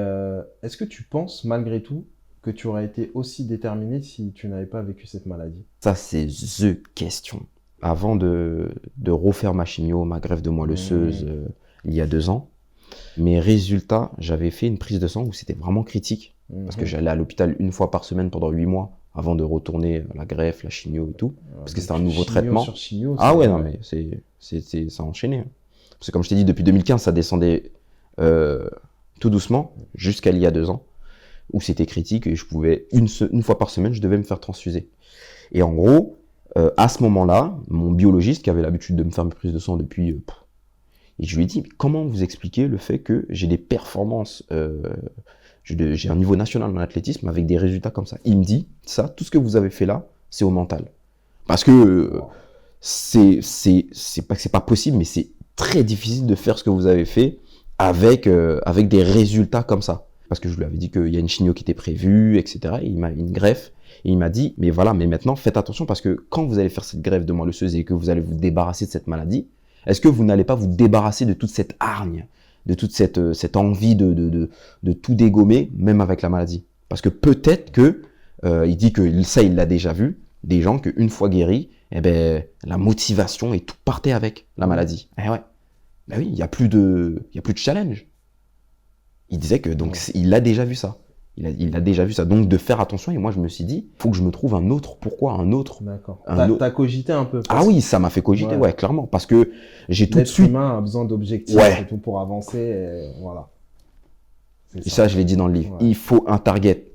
est-ce que tu penses malgré tout que tu aurais été aussi déterminé si tu n'avais pas vécu cette maladie? Ça c'est the question. Avant de refaire ma chimio, ma greffe de moelle osseuse il y a 2 ans, mes résultats, j'avais fait une prise de sang où c'était vraiment critique. Parce que j'allais à l'hôpital 1 fois par semaine pendant 8 mois avant de retourner à la greffe, la chimio et tout. Parce que c'était un nouveau traitement. Sur chimio, ah ouais, non mais ça a enchaîné. Parce que comme je t'ai dit, depuis 2015, ça descendait tout doucement jusqu'à il y a 2 ans où c'était critique et je pouvais, une fois par semaine, je devais me faire transfuser. Et en gros, à ce moment-là, mon biologiste, qui avait l'habitude de me faire mes prises de sang depuis... et je lui ai dit, comment vous expliquez le fait que j'ai des performances, j'ai un niveau national en athlétisme avec des résultats comme ça? Il me dit, ça, tout ce que vous avez fait là, c'est au mental. Parce que c'est pas possible, mais c'est très difficile de faire ce que vous avez fait avec des résultats comme ça. Parce que je lui avais dit qu'il y a une chimio qui était prévue, etc. Et il m'a une greffe. Et il m'a dit, mais voilà, mais maintenant, faites attention parce que quand vous allez faire cette greffe de moelle osseuse et que vous allez vous débarrasser de cette maladie, est-ce que vous n'allez pas vous débarrasser de toute cette hargne, de toute cette envie de tout dégommer, même avec la maladie? Parce que peut-être que, il dit que ça, il l'a déjà vu, des gens qu'une fois guéris, eh ben, la motivation et tout partait avec la maladie. Eh ouais. Ben oui, il y a plus de challenge. Il disait que, donc, il a déjà vu ça. Il a déjà vu ça. Donc, de faire attention. Et moi, je me suis dit, faut que je me trouve un autre. Pourquoi un autre? D'accord. T'as cogité un peu. Ah oui, ça m'a fait cogiter, ouais, clairement. Parce que j'ai tout de suite... L'être humain a besoin d'objectifs et tout pour avancer. Et voilà. Et ça, je l'ai dit dans le livre. Ouais. Il faut un target.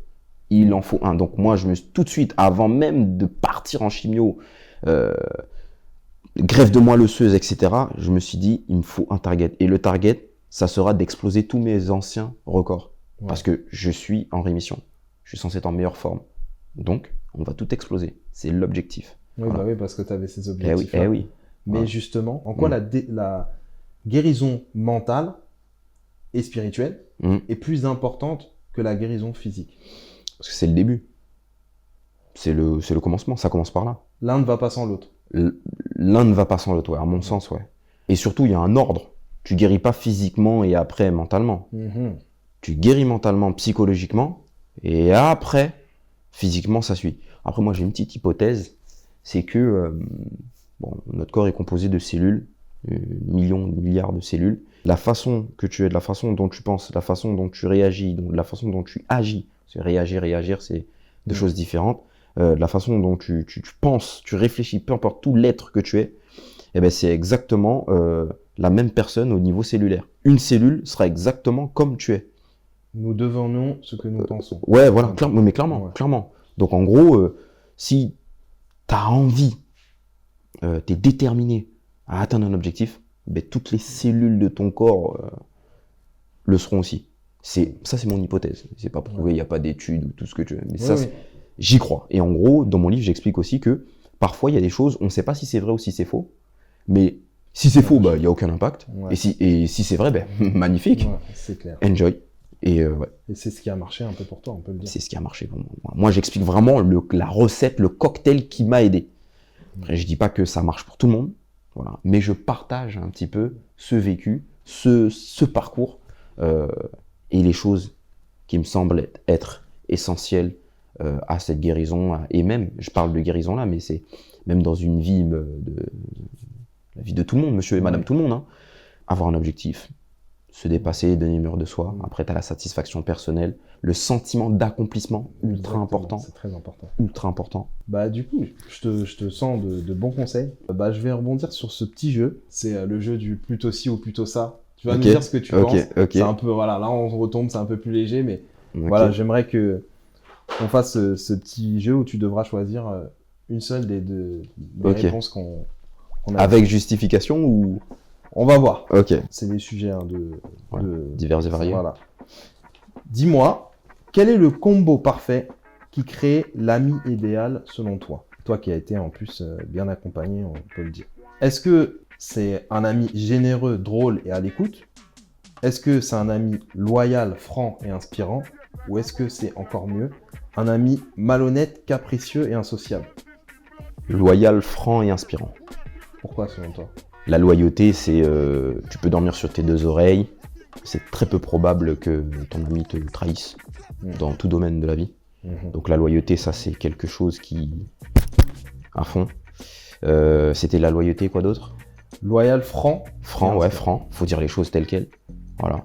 Il en faut un. Donc, moi, je me suis tout de suite, avant même de partir en chimio, greffe de moelle osseuse, etc., je me suis dit, il me faut un target. Et le target, ça sera d'exploser tous mes anciens records. Ouais. Parce que je suis en rémission. Je suis censé être en meilleure forme. Donc, on va tout exploser. C'est l'objectif. Oui, voilà. Bah oui, parce que tu avais ces objectifs. Eh oui. Mais voilà. Justement, en quoi la guérison mentale et spirituelle est plus importante que la guérison physique? Parce que c'est le début. C'est le commencement. Ça commence par là. L'un ne va pas sans l'autre. L'un ne va pas sans l'autre, ouais, à mon sens, ouais. Et surtout, il y a un ordre. Tu guéris pas physiquement et après mentalement. Tu guéris mentalement, psychologiquement, et après, physiquement, ça suit. Après, moi, j'ai une petite hypothèse, c'est que notre corps est composé de cellules, millions, milliards de cellules. La façon que tu es, de la façon dont tu penses, la façon dont tu réagis, donc la façon dont tu agis, parce que réagir, c'est deux choses différentes. La façon dont tu penses, tu réfléchis, peu importe tout l'être que tu es, eh ben, c'est exactement la même personne au niveau cellulaire. Une cellule sera exactement comme tu es. Nous devenons ce que nous pensons. Ouais, voilà, mais clairement. Donc en gros, si tu as envie, tu es déterminé à atteindre un objectif, ben, toutes les cellules de ton corps le seront aussi. Ça, c'est mon hypothèse. C'est pas prouvé, il n'y a pas d'études ou tout ce que tu veux. Mais ça, j'y crois. Et en gros, dans mon livre, j'explique aussi que parfois, il y a des choses, on ne sait pas si c'est vrai ou si c'est faux. Mais si c'est faux, il n'y a aucun impact. Ouais. Et si c'est vrai, ben, magnifique. Ouais, c'est clair. Enjoy. Et c'est ce qui a marché un peu pour toi, on peut le dire. C'est ce qui a marché pour moi. Moi, j'explique vraiment la recette, le cocktail qui m'a aidé. Après, je dis pas que ça marche pour tout le monde, voilà. Mais je partage un petit peu ce vécu, ce parcours et les choses qui me semblent être essentielles à cette guérison. Et même, je parle de guérison là, mais c'est même dans une vie la vie de tout le monde, monsieur et madame tout le monde, hein. Avoir un objectif, se dépasser, donner une humeur de soi. Après, tu as la satisfaction personnelle, le sentiment d'accomplissement, ultra important. C'est très important. Ultra important. Bah, du coup, je te sens de bons conseils. Bah, je vais rebondir sur ce petit jeu. C'est le jeu du plutôt ci ou plutôt ça. Tu vas nous dire ce que tu penses. C'est un peu, voilà, là, on retombe, c'est un peu plus léger, mais voilà, j'aimerais qu'on fasse ce petit jeu où tu devras choisir une seule des réponses qu'on a. Avec justification ou... On va voir. Ok. C'est des sujets divers et variés. Voilà. Dis-moi, quel est le combo parfait qui crée l'ami idéal selon toi? Toi qui as été en plus bien accompagné, on peut le dire. Est-ce que c'est un ami généreux, drôle et à l'écoute? Est-ce que c'est un ami loyal, franc et inspirant? Ou est-ce que c'est encore mieux, un ami malhonnête, capricieux et insociable? Loyal, franc et inspirant. Pourquoi selon toi? La loyauté, c'est tu peux dormir sur tes deux oreilles. C'est très peu probable que ton ami te trahisse dans tout domaine de la vie. Donc la loyauté, ça c'est quelque chose qui... à fond. C'était la loyauté, quoi d'autre? Loyal, franc. Franc, ouais, franc. Faut dire les choses telles quelles. Voilà.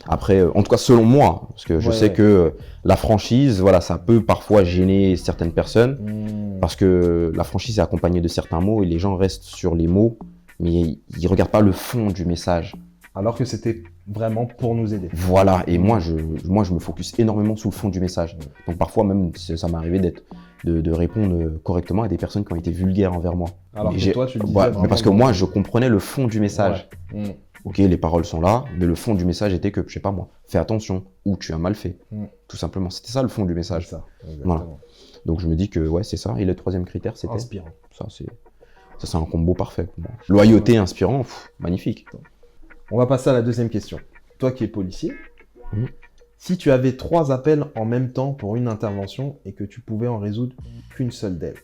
Après, en tout cas selon moi, parce que je sais que la franchise, voilà, ça peut parfois gêner certaines personnes, parce que la franchise est accompagnée de certains mots et les gens restent sur les mots, mais ils regardent pas le fond du message. Alors que c'était vraiment pour nous aider. Voilà, et moi je me focus énormément sur le fond du message. Donc parfois même, ça m'est arrivé de répondre correctement à des personnes qui ont été vulgaires envers moi. Alors que toi, tu le disais mais parce que moi, je comprenais le fond du message. Ouais. Ok, les paroles sont là, mais le fond du message était que, je sais pas moi, fais attention, ou tu as mal fait. Tout simplement, c'était ça le fond du message. C'est ça, voilà. Donc je me dis que ouais, c'est ça. Et le troisième critère, c'était... Inspirant. Ça, c'est un combo parfait. Bon. Loyauté, inspirant, magnifique. On va passer à la deuxième question. Toi qui es policier, si tu avais 3 appels en même temps pour une intervention et que tu pouvais en résoudre qu'une seule d'elles,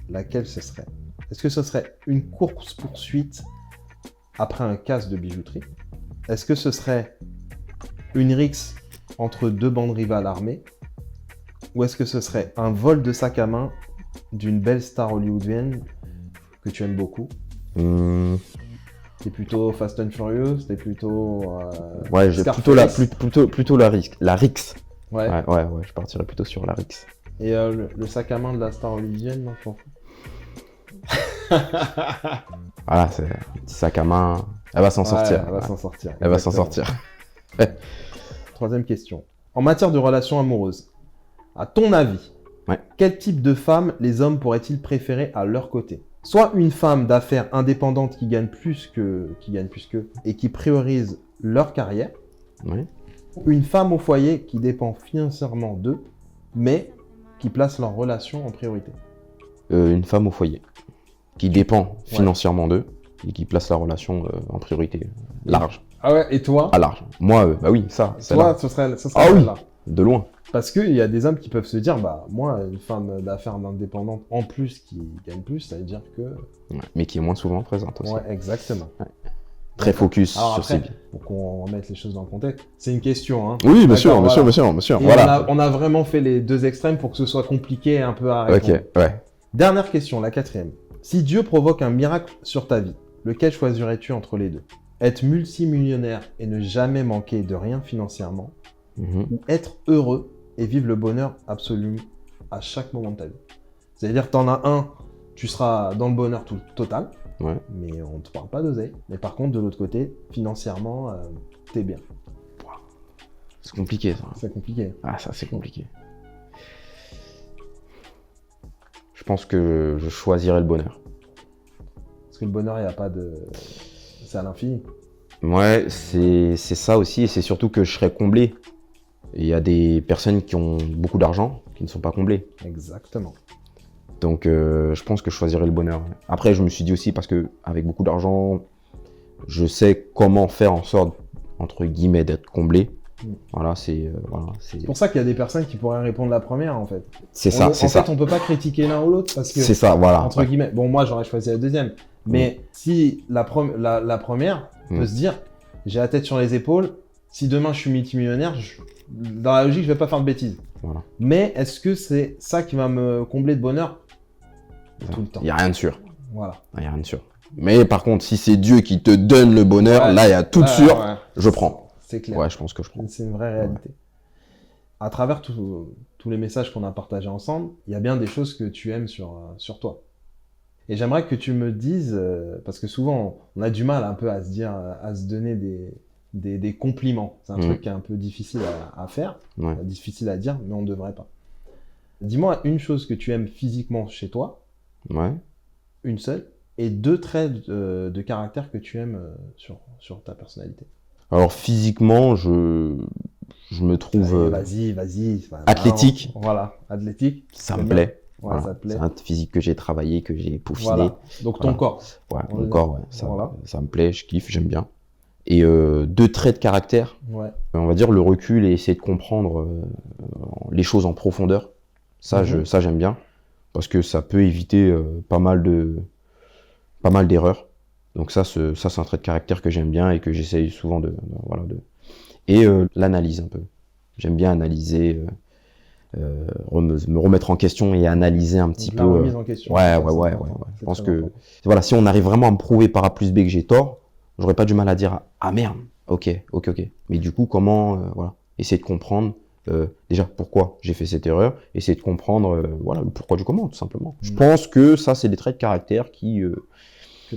laquelle ce serait? Est-ce que ce serait une course-poursuite après un casse de bijouterie? Est-ce que ce serait une rixe entre 2 bandes rivales armées? Ou est-ce que ce serait un vol de sac à main d'une belle star hollywoodienne que tu aimes beaucoup? T'es plutôt Fast and Furious, t'es plutôt... ouais, j'ai plutôt la rixe. La rixe. Ouais, je partirais plutôt sur la rixe. Et le sac à main de la star hollywoodienne, non, je m'en fous. Voilà, c'est un petit sac à main. Elle va s'en sortir. Elle va s'en sortir. Elle va s'en sortir. Troisième question. En matière de relations amoureuses, à ton avis, quel type de femme les hommes pourraient-ils préférer à leur côté? Soit une femme d'affaires indépendante qui gagne plus qu'eux et qui priorise leur carrière, ou une femme au foyer qui dépend financièrement d'eux, mais qui place leur relation en priorité. Une femme au foyer qui dépend financièrement d'eux et qui place la relation en priorité, large. Ah ouais, et toi? À large. Moi, bah oui, ça. Toi, ce serait oui, de loin. Parce qu'il y a des hommes qui peuvent se dire, bah moi, une femme d'affaires indépendante en plus qui gagne plus, ça veut dire que... Ouais, mais qui est moins souvent présente aussi. Ouais, exactement. Ouais. Très focus sur ses vies. Pour qu'on remette les choses dans le contexte, c'est une question. Hein. Oui, bien sûr. Voilà. On a vraiment fait les deux extrêmes pour que ce soit compliqué un peu à répondre. Ok, ouais. Dernière question, la 4e. Si Dieu provoque un miracle sur ta vie, lequel choisirais-tu entre les deux? Être multimillionnaire et ne jamais manquer de rien financièrement, ou être heureux et vivre le bonheur absolu à chaque moment de ta vie. C'est-à-dire que t'en as un, tu seras dans le bonheur total, mais on ne te parle pas d'oseille. Mais par contre, de l'autre côté, financièrement, t'es bien. C'est compliqué, ça. C'est compliqué. Ah, ça, c'est compliqué. Je pense que je choisirais le bonheur. Parce que le bonheur, il n'y a pas de... C'est à l'infini. Ouais, c'est ça aussi, et c'est surtout que je serais comblé. Il y a des personnes qui ont beaucoup d'argent qui ne sont pas comblées. Exactement. Donc je pense que je choisirais le bonheur. Après, je me suis dit aussi, parce que avec beaucoup d'argent, je sais comment faire en sorte, entre guillemets, d'être comblé. Voilà, c'est pour ça qu'il y a des personnes qui pourraient répondre la première, en fait. C'est ça, c'est ça. En fait, on peut pas critiquer l'un ou l'autre, parce que... C'est ça, voilà. Entre guillemets, bon, moi, j'aurais choisi la deuxième. Mais si la première peut se dire, j'ai la tête sur les épaules, si demain je suis multimillionnaire, dans la logique, je vais pas faire de bêtises. Voilà. Mais est-ce que c'est ça qui va me combler de bonheur tout le temps? Il n'y a rien de sûr. Voilà. Il n'y a rien de sûr. Mais par contre, si c'est Dieu qui te donne le bonheur, là, il y a tout de sûr, je prends. C'est clair. Ouais, je pense que je prends. C'est une vraie réalité. À travers tous les messages qu'on a partagés ensemble, il y a bien des choses que tu aimes sur toi. Et j'aimerais que tu me dises, parce que souvent, on a du mal un peu à se dire, à se donner des compliments. C'est un truc qui est un peu difficile à faire, difficile à dire, mais on ne devrait pas. Dis-moi une chose que tu aimes physiquement chez toi, une seule, et 2 traits de caractère que tu aimes sur ta personnalité. Alors physiquement, je me trouve vas-y. athlétique. Voilà, athlétique. Ça me plaît. Ouais, ça te plaît. C'est un physique que j'ai travaillé, que j'ai peaufiné. Voilà. Donc ton corps. Ouais, mon corps, ça me plaît, je kiffe, j'aime bien. Et 2 traits de caractère, on va dire le recul et essayer de comprendre les choses en profondeur. Ça, j'aime bien, parce que ça peut éviter pas mal d'erreurs. Donc ça, c'est un trait de caractère que j'aime bien et que j'essaye souvent Et l'analyse un peu. J'aime bien analyser, me remettre en question et analyser un petit peu. La remise en question. Ouais. Je pense que voilà, si on arrive vraiment à me prouver par A plus B que j'ai tort, j'aurais pas du mal à dire ah merde, ok. Mais du coup, comment essayer de comprendre déjà pourquoi j'ai fait cette erreur, essayer de comprendre le pourquoi du comment, tout simplement. Je pense que ça, c'est des traits de caractère que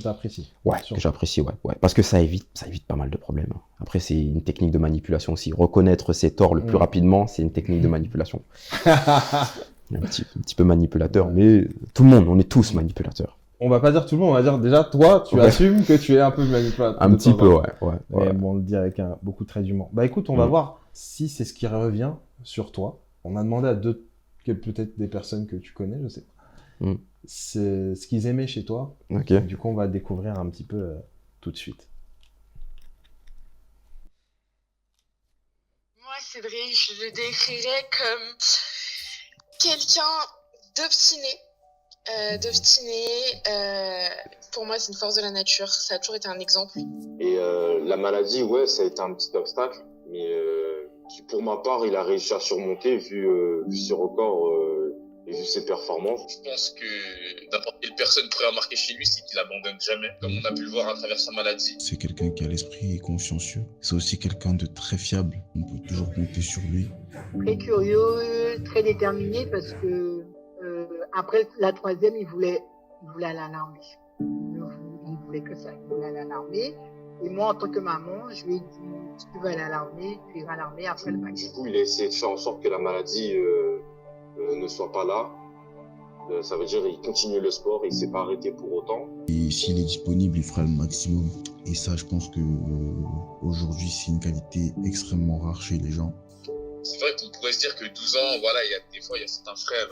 tu apprécies. Ouais, que j'apprécie, ouais. Parce que ça évite pas mal de problèmes. Après, c'est une technique de manipulation aussi. Reconnaître ses torts le plus rapidement, c'est une technique de manipulation. un petit peu manipulateur, mais tout le monde, on est tous manipulateurs. On va pas dire tout le monde, on va dire déjà toi, tu assumes que tu es un peu manipulateur. Un petit peu, ouais. Mais bon, on le dit avec beaucoup de traits d'humour. Bah écoute, on va voir si c'est ce qui revient sur toi. On a demandé à peut-être des personnes que tu connais, je sais pas. C'est ce qu'ils aimaient chez toi. Okay. Du coup, on va découvrir un petit peu tout de suite. Moi, Cédric, je le décrirais comme quelqu'un d'obstiné. Pour moi, c'est une force de la nature. Ça a toujours été un exemple. Et la maladie, ouais, ça a été un petit obstacle, mais qui, pour ma part, il a réussi à surmonter vu ses records et vu ses performances. Je pense que n'importe quelle personne pourrait remarquer chez lui, c'est qu'il abandonne jamais, comme on a pu le voir à travers sa maladie. C'est quelqu'un qui a l'esprit consciencieux. C'est aussi quelqu'un de très fiable. On peut toujours compter sur lui. Très curieux, très déterminé, parce que après la 3e, il voulait aller à l'armée. Il voulait que ça, il voulait aller à l'armée. Et moi, en tant que maman, je lui ai dit, si tu veux aller à l'armée, tu iras à l'armée après le bac. Du coup, il a essayé de faire en sorte que la maladie ne soit pas là. Ça veut dire qu'il continue le sport, il ne s'est pas arrêté pour autant. Et s'il est disponible, il fera le maximum. Et ça, je pense que aujourd'hui, c'est une qualité extrêmement rare chez les gens. C'est vrai qu'on pourrait se dire que 12 ans, voilà, des fois, il y a certains frères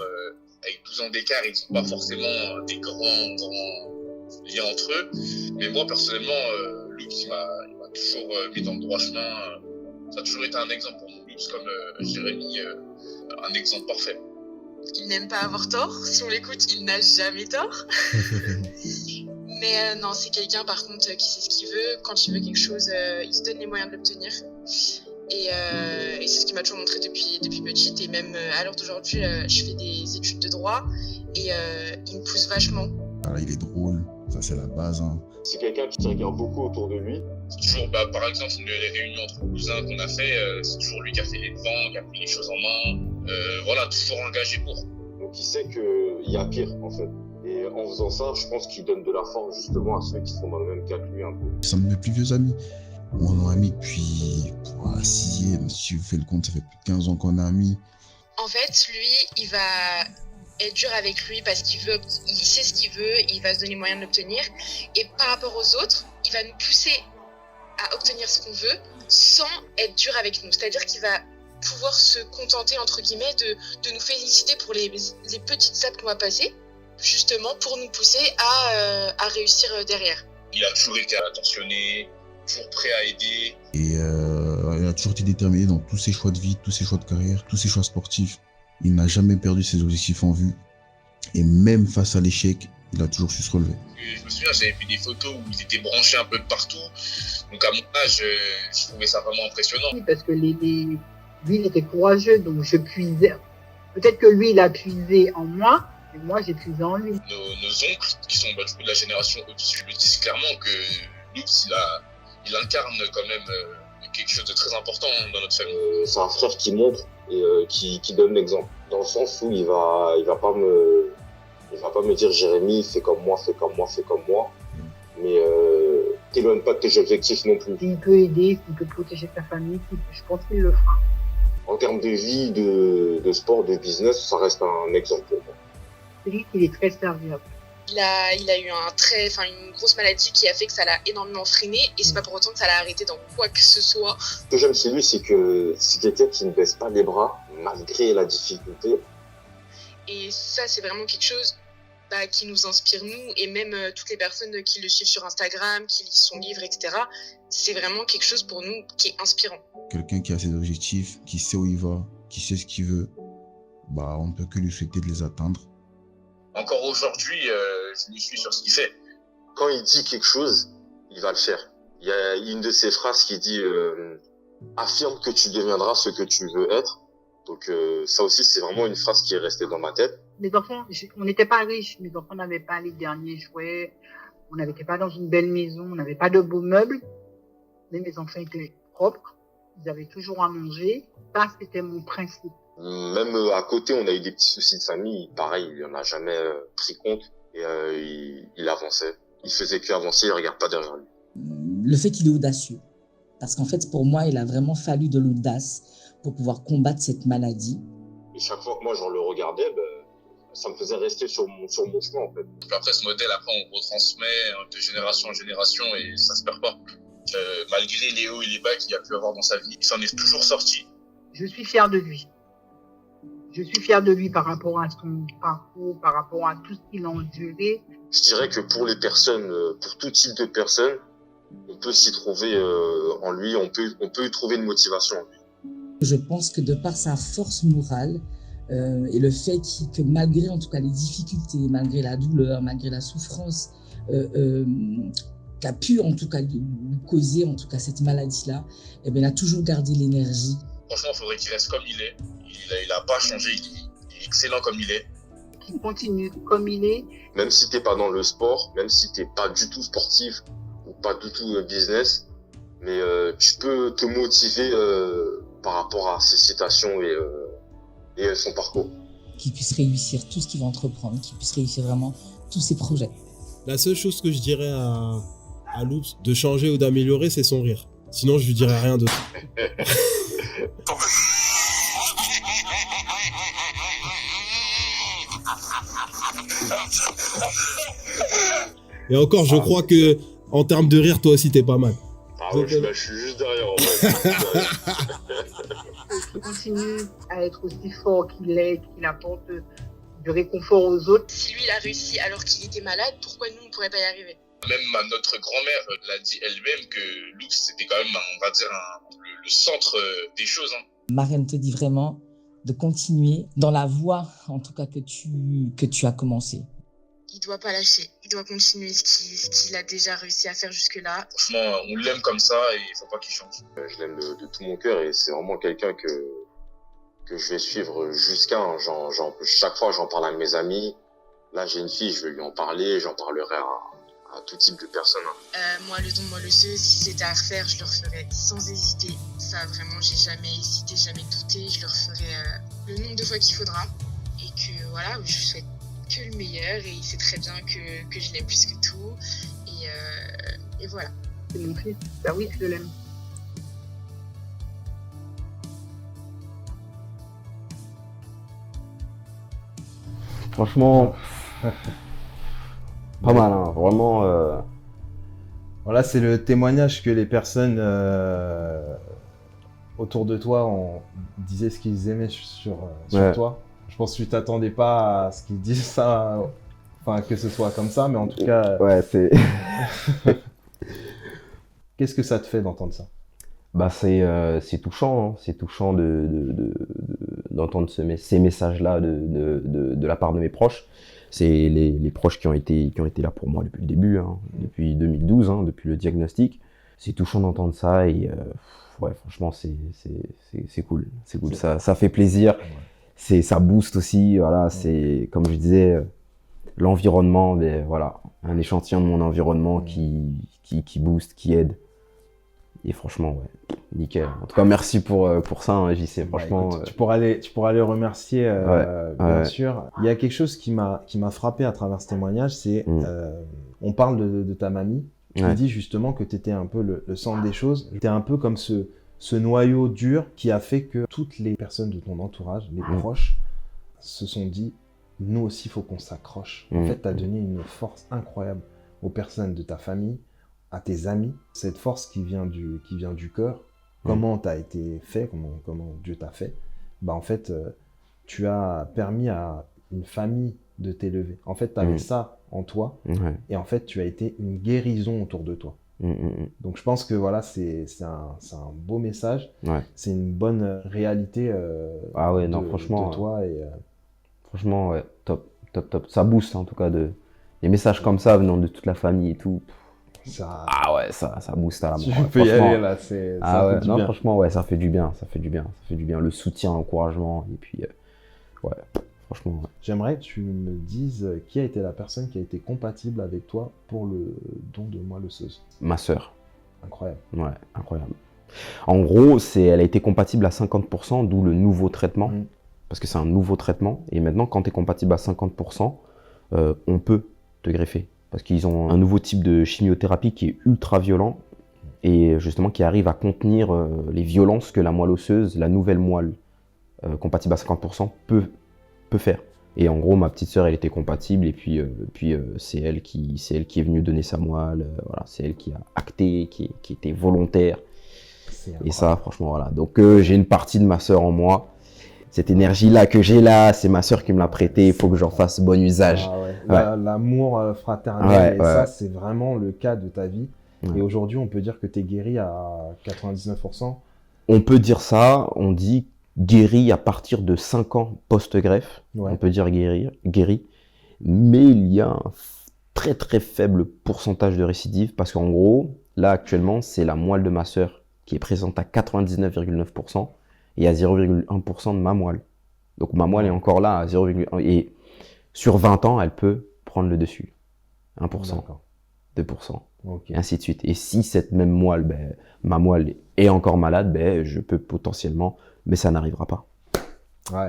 avec 12 ans d'écart, ils n'ont pas forcément des grands liens entre eux. Mais moi, personnellement, Loops, il m'a toujours mis dans le droit chemin. Ça a toujours été un exemple pour mon Loops, comme Jérémy, un exemple parfait. Il n'aime pas avoir tort. Si on l'écoute, il n'a jamais tort. Mais non, c'est quelqu'un, par contre, qui sait ce qu'il veut. Quand il veut quelque chose, il se donne les moyens de l'obtenir. Et c'est ce qui m'a toujours montré depuis petite. Et même à l'heure d'aujourd'hui, je fais des études de droit et il me pousse vachement. Voilà, il est drôle, ça c'est la base. C'est quelqu'un qui regarde beaucoup autour de lui. C'est toujours, par exemple, les réunions entre cousins qu'on a fait, c'est toujours lui qui a fait les devants, qui a pris les choses en main. Voilà, toujours engagé pour. Donc il sait qu'il y a pire, en fait. Et en faisant ça, je pense qu'il donne de la force justement à ceux qui sont dans le même cas que lui un peu. C'est un de mes plus vieux amis. On est amis depuis 6e, si vous faites le compte, ça fait plus de 15 ans qu'on est amis. En fait, lui, il va être dur avec lui parce qu'il sait ce qu'il veut, il va se donner les moyens de l'obtenir. Et par rapport aux autres, il va nous pousser à obtenir ce qu'on veut sans être dur avec nous. C'est-à-dire qu'il va pouvoir se contenter, entre guillemets, de nous féliciter pour les petites étapes qu'on va passer, justement pour nous pousser à réussir derrière. Il a toujours été attentionné, toujours prêt à aider. Et il a toujours été déterminé dans tous ses choix de vie, tous ses choix de carrière, tous ses choix sportifs. Il n'a jamais perdu ses objectifs en vue. Et même face à l'échec, il a toujours su se relever. Je me souviens, j'avais vu des photos où il était branché un peu de partout. Donc à mon âge, je trouvais ça vraiment impressionnant. Oui, parce que lui, il était courageux, donc je puisais. Peut-être que lui, il a puisé en moi, et moi, j'ai puisé en lui. Nos oncles, qui sont du coup de la génération au-dessus, me disent clairement que Loops, il incarne quand même quelque chose de très important dans notre famille. C'est un frère qui montre et qui donne l'exemple. Dans le sens où il va pas me dire Jérémy, fais comme moi. Mais t'éloigne pas de tes objectifs non plus. S'il peut aider, s'il peut protéger sa famille, je pense qu'il le fera. En termes de vie, de sport, de business, ça reste un exemple pour moi. C'est lui qui est très serviable. Il a eu une grosse maladie qui a fait que ça l'a énormément freiné et c'est pas pour autant que ça l'a arrêté dans quoi que ce soit. Ce que j'aime chez lui, c'est que c'est quelqu'un qui ne baisse pas les bras malgré la difficulté. Et ça, c'est vraiment quelque chose qui nous inspire, nous, et même toutes les personnes qui le suivent sur Instagram, qui lisent son livre, etc. C'est vraiment quelque chose pour nous qui est inspirant. Quelqu'un qui a ses objectifs, qui sait où il va, qui sait ce qu'il veut, on ne peut que lui souhaiter de les atteindre. Encore aujourd'hui, je me suis sur ce qu'il fait. Quand il dit quelque chose, il va le faire. Il y a une de ses phrases qui dit affirme que tu deviendras ce que tu veux être. Donc ça aussi, c'est vraiment une phrase qui est restée dans ma tête. Mes enfants, on n'était pas riches, mes enfants n'avaient pas les derniers jouets, on n'était pas dans une belle maison, on n'avait pas de beaux meubles, mais mes enfants étaient propres, ils avaient toujours à manger. Ça, c'était mon principe. Même à côté, on a eu des petits soucis de famille. Pareil, il n'en a jamais pris compte et il avançait. Il faisait qu'avancer, il regarde pas derrière lui. Le fait qu'il est audacieux, parce qu'en fait, pour moi, il a vraiment fallu de l'audace pour pouvoir combattre cette maladie. Et chaque fois que moi, le regardais, ça me faisait rester sur mon chemin, en fait. Après, ce modèle, on retransmet de génération en génération et ça se perd pas. Malgré les hauts et les bas qu'il a pu avoir dans sa vie, il s'en est toujours sorti. Je suis fier de lui. Je suis fier de lui par rapport à son parcours, par rapport à tout ce qu'il a enduré. Je dirais que pour les personnes, pour tout type de personnes, on peut s'y trouver en lui, on peut y trouver une motivation en lui. Je pense que de par sa force morale et le fait que malgré en tout cas les difficultés, malgré la douleur, malgré la souffrance qu'a pu en tout cas lui causer en tout cas cette maladie-là, il a toujours gardé l'énergie. Franchement, il faudrait qu'il reste comme il est. Il n'a pas changé, il est excellent comme il est. Qu'il continue comme il est. Même si t'es pas dans le sport, même si t'es pas du tout sportif ou pas du tout business, mais tu peux te motiver par rapport à ses citations et son parcours. Qu'il puisse réussir tout ce qu'il va entreprendre, qu'il puisse réussir vraiment tous ses projets. La seule chose que je dirais à Loops de changer ou d'améliorer, c'est son rire. Sinon, je lui dirais rien d'autre. Et encore, je crois que en termes de rire, toi aussi, t'es pas mal. Ah ouais, je suis juste derrière, en fait. Qu'il continue à être aussi fort qu'il est, qu'il apporte du réconfort aux autres. Si lui, il a réussi alors qu'il était malade, pourquoi nous, on ne pourrait pas y arriver? Même notre grand-mère l'a dit elle-même que Loops, c'était quand même, on va dire, le centre des choses. Marraine te dit vraiment de continuer dans la voie, en tout cas, que tu as commencé. Il doit pas lâcher, il doit continuer ce qu'il a déjà réussi à faire jusque-là. Franchement, on l'aime comme ça et il faut pas qu'il change. Je l'aime de tout mon cœur et c'est vraiment quelqu'un que je vais suivre jusqu'à. Chaque fois, j'en parle à mes amis. Là, j'ai une fille, je vais lui en parler, j'en parlerai à tout type de personnes. Moi, le don, moi, le ce, si c'était à refaire, je le referais sans hésiter. Ça, vraiment, j'ai jamais hésité, jamais douté. Je le referai le nombre de fois qu'il faudra. Et que, voilà, je lui souhaite que le meilleur. Et il sait très bien que je l'aime plus que tout. Et voilà. C'est mon fils. Bah oui, je l'aime. Franchement, pas mal, hein. Vraiment. Voilà, c'est le témoignage que les personnes autour de toi disaient ce qu'ils aimaient sur toi. Je pense que tu t'attendais pas à ce qu'ils disent ça, enfin que ce soit comme ça, mais en tout cas. Ouais, c'est. Qu'est-ce que ça te fait d'entendre ça? C'est touchant, hein. C'est touchant d'entendre ces messages-là de la part de mes proches. C'est les proches qui ont été là pour moi depuis le début, hein, depuis 2012, hein, depuis le diagnostic. C'est touchant d'entendre ça et ouais, franchement, c'est cool. C'est cool, ça fait plaisir. Ça booste aussi, voilà, c'est comme je disais, l'environnement, voilà, un échantillon de mon environnement qui booste, qui aide. Et franchement, ouais, nickel. En tout cas, merci pour ça, hein, JC. Franchement, écoute, tu pourras les remercier, bien sûr. Il y a quelque chose qui m'a frappé à travers ce témoignage, c'est on parle de ta mamie. Tu dis justement que tu étais un peu le centre des choses. Tu es un peu comme ce noyau dur qui a fait que toutes les personnes de ton entourage, les proches, se sont dit, nous aussi, il faut qu'on s'accroche. En fait, tu as donné une force incroyable aux personnes de ta famille, à tes amis, cette force qui vient du cœur. Comment tu as été fait, comment Dieu t'a fait. En fait, tu as permis à une famille de t'élever. En fait, tu avais ça en toi, et en fait, tu as été une guérison autour de toi. Donc, je pense que voilà, c'est un beau message. C'est une bonne réalité franchement, de toi. Franchement, ouais, top. Ça booste, en tout cas, des messages comme ça venant de toute la famille et tout. Ça booste à la mort. Tu peux y aller, là. Ça fait du bien. Franchement, ouais, ça fait du bien. Le soutien, l'encouragement, et puis, franchement, ouais. J'aimerais que tu me dises qui a été la personne qui a été compatible avec toi pour le don de moelle osseuse. Ma sœur. Incroyable. Ouais, incroyable. En gros, elle a été compatible à 50%, d'où le nouveau traitement. Parce que c'est un nouveau traitement. Et maintenant, quand tu es compatible à 50%, on peut te greffer. Parce qu'ils ont un nouveau type de chimiothérapie qui est ultra violent et justement qui arrive à contenir les violences que la moelle osseuse, la nouvelle moelle compatible à 50% peut faire. Et en gros, ma petite sœur, elle était compatible et puis c'est elle qui est venue donner sa moelle. Voilà, c'est elle qui a acté, qui était volontaire. Et ça, franchement, voilà. Donc j'ai une partie de ma sœur en moi. Cette énergie-là que j'ai là, c'est ma sœur qui me l'a prêtée. Il faut que j'en fasse bon usage. L'amour fraternel, ça, c'est vraiment le cas de ta vie. Et aujourd'hui, on peut dire que tu es guéri à 99%. On peut dire ça. On dit guéri à partir de 5 ans post-greffe. On peut dire guéri. Mais il y a un très très faible pourcentage de récidive parce qu'en gros, là actuellement, c'est la moelle de ma sœur qui est présente à 99,9%. Et à 0,1% de ma moelle. Donc ma moelle est encore là à 0,1%. Et sur 20 ans, elle peut prendre le dessus. 1%, 2%, et ainsi de suite. Et si cette même moelle, ma moelle est encore malade, je peux potentiellement, mais ça n'arrivera pas. Ouais,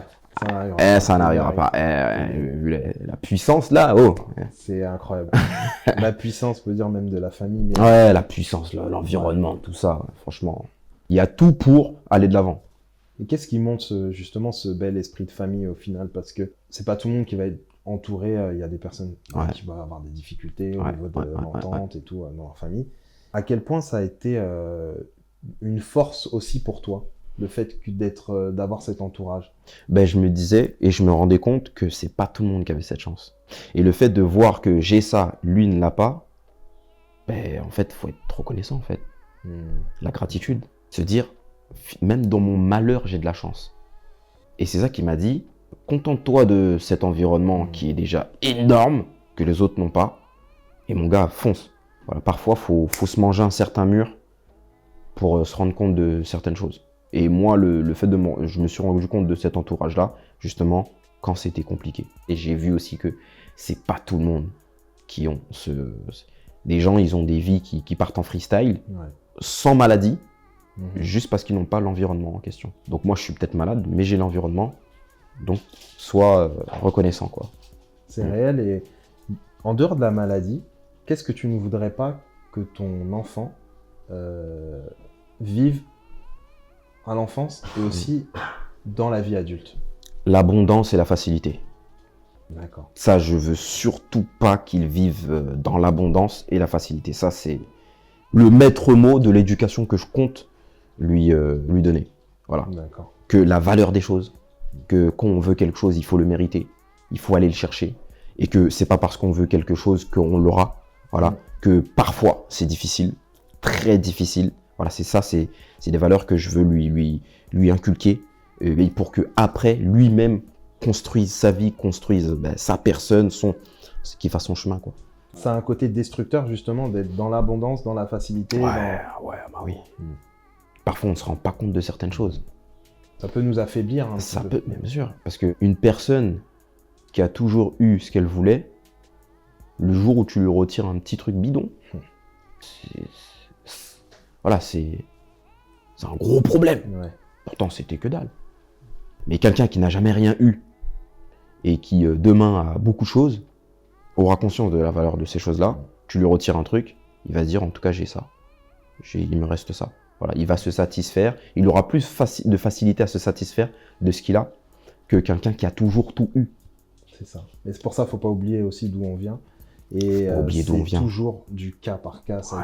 ça n'arrivera pas. Vu la puissance là, c'est incroyable. La puissance, on peut dire même de la famille. Mais... Ouais, la puissance, l'environnement, tout ça, franchement. Il y a tout pour aller de l'avant. Et qu'est-ce qui montre justement ce bel esprit de famille au final? Parce que c'est pas tout le monde qui va être entouré. Il y a des personnes qui vont avoir des difficultés au niveau de l'entente et tout dans leur famille. À quel point ça a été une force aussi pour toi, le fait d'avoir cet entourage? Je me disais et je me rendais compte que c'est pas tout le monde qui avait cette chance. Et le fait de voir que j'ai ça, lui ne l'a pas, en fait, faut être reconnaissant en fait. La gratitude, se dire même dans mon malheur, j'ai de la chance. Et c'est ça qui m'a dit, contente-toi de cet environnement qui est déjà énorme, que les autres n'ont pas. Et mon gars, fonce. Voilà, parfois, faut se manger un certain mur pour se rendre compte de certaines choses. Et moi, le fait je me suis rendu compte de cet entourage-là, justement, quand c'était compliqué. Et j'ai vu aussi que c'est pas tout le monde qui ont des gens, ils ont des vies qui partent en freestyle, sans maladie, juste parce qu'ils n'ont pas l'environnement en question. Donc moi, je suis peut-être malade, mais j'ai l'environnement. Donc, sois reconnaissant, quoi. C'est réel. Et en dehors de la maladie, qu'est-ce que tu ne voudrais pas que ton enfant vive à l'enfance et aussi dans la vie adulte? L'abondance et la facilité. D'accord. Ça, je veux surtout pas qu'il vive dans l'abondance et la facilité. Ça, c'est le maître mot de l'éducation que je compte lui donner. Voilà. D'accord. Que la valeur des choses, que quand on veut quelque chose, il faut le mériter, il faut aller le chercher, et que c'est pas parce qu'on veut quelque chose qu'on l'aura. Voilà. Que parfois c'est difficile, très difficile. Voilà, c'est ça, c'est des valeurs que je veux lui inculquer, et pour que après lui-même construise sa vie, construise sa personne, qu'il fasse son chemin, quoi. Ça a un côté destructeur justement d'être dans l'abondance, dans la facilité. Oui. Parfois, on ne se rend pas compte de certaines choses. Ça peut nous affaiblir. Ça peut, bien sûr. Parce qu'une personne qui a toujours eu ce qu'elle voulait, le jour où tu lui retires un petit truc bidon, c'est un gros problème. Ouais. Pourtant, c'était que dalle. Mais quelqu'un qui n'a jamais rien eu et qui, demain, a beaucoup de choses, aura conscience de la valeur de ces choses-là. Tu lui retires un truc, il va se dire, en tout cas, j'ai ça. Il me reste ça. Voilà, il va se satisfaire. Il aura plus de facilité à se satisfaire de ce qu'il a que quelqu'un qui a toujours tout eu. C'est ça. Mais c'est pour ça qu'il ne faut pas oublier aussi d'où on vient. Et c'est toujours du cas par cas. C'est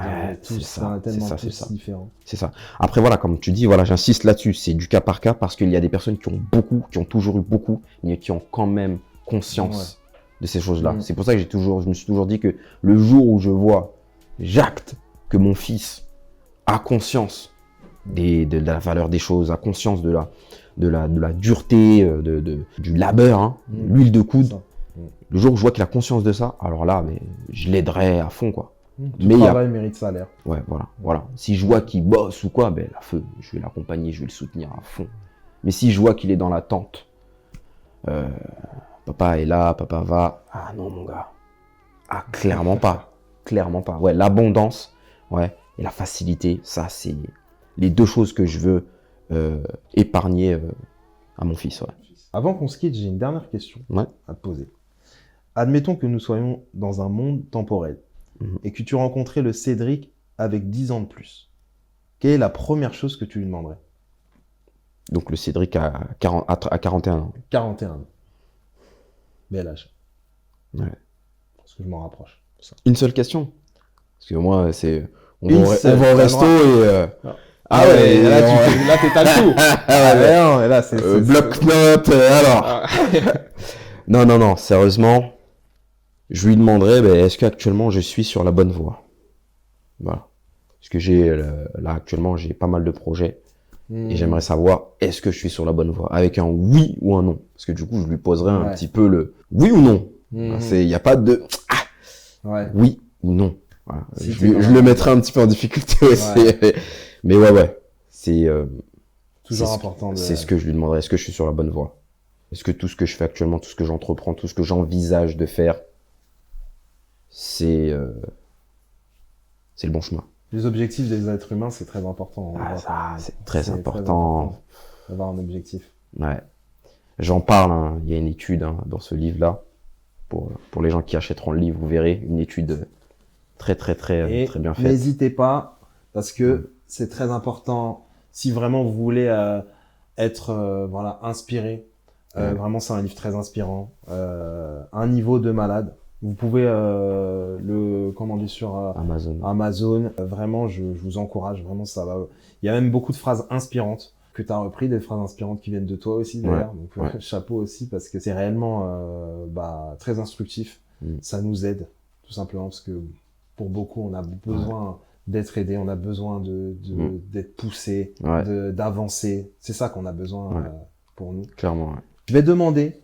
tellement tous différents. C'est ça. Après, voilà, comme tu dis, voilà, j'insiste là-dessus. C'est du cas par cas parce qu'il y a des personnes qui ont toujours eu beaucoup, mais qui ont quand même conscience de ces choses-là. C'est pour ça que je me suis toujours dit que le jour où je vois, j'acte que mon fils a conscience de la valeur des choses, a conscience de la dureté, du labeur, hein, l'huile de coude. Le jour où je vois qu'il a conscience de ça, alors là, mais je l'aiderai à fond, quoi. Tout travail mérite salaire. Ouais, voilà. Si je vois qu'il bosse ou quoi, ben la feu, je vais l'accompagner, je vais le soutenir à fond. Mais si je vois qu'il est dans l'attente, papa est là, papa va, ah non mon gars, ah clairement pas, Ouais, l'abondance, ouais, et la facilité, ça c'est les deux choses que je veux épargner à mon fils, ouais. Avant qu'on se quitte, j'ai une dernière question à te poser. Admettons que nous soyons dans un monde temporel et que tu rencontrais le Cédric avec 10 ans de plus. Quelle est la première chose que tu lui demanderais? Donc le Cédric à 41 ans. 41 ans. Bel âge. Ouais. Parce que je m'en rapproche. Une seule question. Parce que moi, c'est... On va au resto et... Ah ouais, là t'étales tout. Là c'est bloc-notes, alors. Non, sérieusement, je lui demanderais, est-ce qu'actuellement je suis sur la bonne voie? Voilà. Parce que là actuellement, j'ai pas mal de projets. Et j'aimerais savoir, est-ce que je suis sur la bonne voie? Avec un oui ou un non. Parce que du coup, je lui poserais un petit peu le oui ou non. Il n'y a pas de oui ou non. Voilà. Si je le mettrais un petit peu en difficulté aussi. Mais ouais. C'est toujours important. C'est ce que je lui demanderais. Est-ce que je suis sur la bonne voie? Est-ce que tout ce que je fais actuellement, tout ce que j'entreprends, tout ce que j'envisage de faire, c'est le bon chemin? Les objectifs des êtres humains, c'est très important. C'est très important d'avoir un objectif. Ouais. J'en parle, hein. Il y a une étude dans ce livre-là. Pour les gens qui achèteront le livre, vous verrez une étude très bien faite. N'hésitez pas, parce que c'est très important. Si vraiment vous voulez être inspiré, vraiment c'est un livre très inspirant. Un niveau de malade. Vous pouvez le commander sur Amazon. Vraiment, je vous encourage. Vraiment, ça va. Il y a même beaucoup de phrases inspirantes que tu as repris, des phrases inspirantes qui viennent de toi aussi d'ailleurs. Donc chapeau aussi, parce que c'est réellement très instructif. Ça nous aide tout simplement, parce que pour beaucoup, on a besoin d'être aidé, on a besoin d'être poussé, d'avancer. C'est ça qu'on a besoin pour nous. Clairement. Je vais demander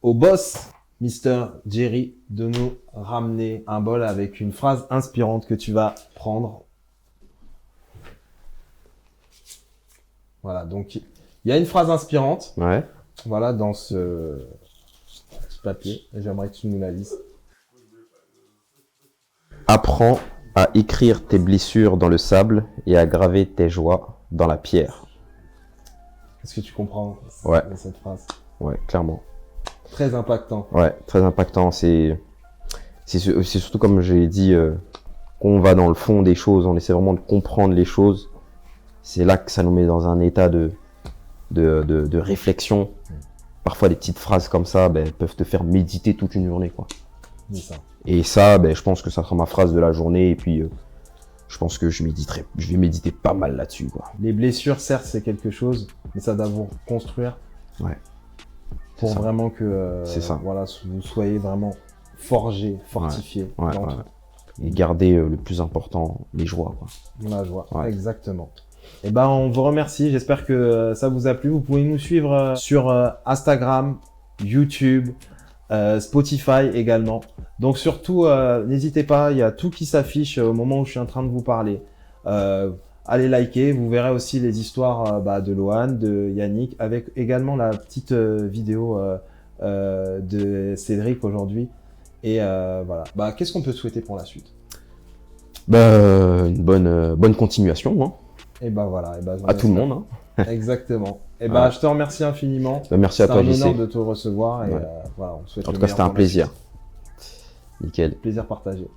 au boss Mr. Jerry de nous ramener un bol avec une phrase inspirante que tu vas prendre. Voilà, donc il y a une phrase inspirante. Voilà, dans ce petit papier. J'aimerais que tu nous la lises. Apprends à écrire tes blessures dans le sable et à graver tes joies dans la pierre. Qu'est-ce que tu comprends de cette phrase? Ouais, clairement. Très impactant. Ouais, très impactant. C'est surtout, comme j'ai dit, qu'on va dans le fond des choses, on essaie vraiment de comprendre les choses. C'est là que ça nous met dans un état de réflexion. Parfois, des petites phrases comme ça peuvent te faire méditer toute une journée, quoi. Ça. Et ça, je pense que ça sera ma phrase de la journée. Et puis, je pense que je vais méditer pas mal là-dessus, quoi. Les blessures, certes, c'est quelque chose, mais ça doit vous construire. Ouais. Pour vraiment que vous soyez vraiment forgé, fortifié. Et garder le plus important, les joies, quoi. La joie, exactement. Et on vous remercie, j'espère que ça vous a plu. Vous pouvez nous suivre sur Instagram, YouTube, Spotify également. Donc surtout, n'hésitez pas, il y a tout qui s'affiche au moment où je suis en train de vous parler. Allez liker, vous verrez aussi les histoires de Lohan, de Yannick, avec également la petite vidéo de Cédric aujourd'hui. Et voilà. Qu'est-ce qu'on peut souhaiter pour la suite? Une bonne continuation. Hein. Et voilà. À tout le monde. Hein. Exactement. Et je te remercie infiniment. Merci à toi, JC. C'est un honneur de te recevoir. Et on souhaite en tout cas, c'était un plaisir. Nickel. Plaisir partagé.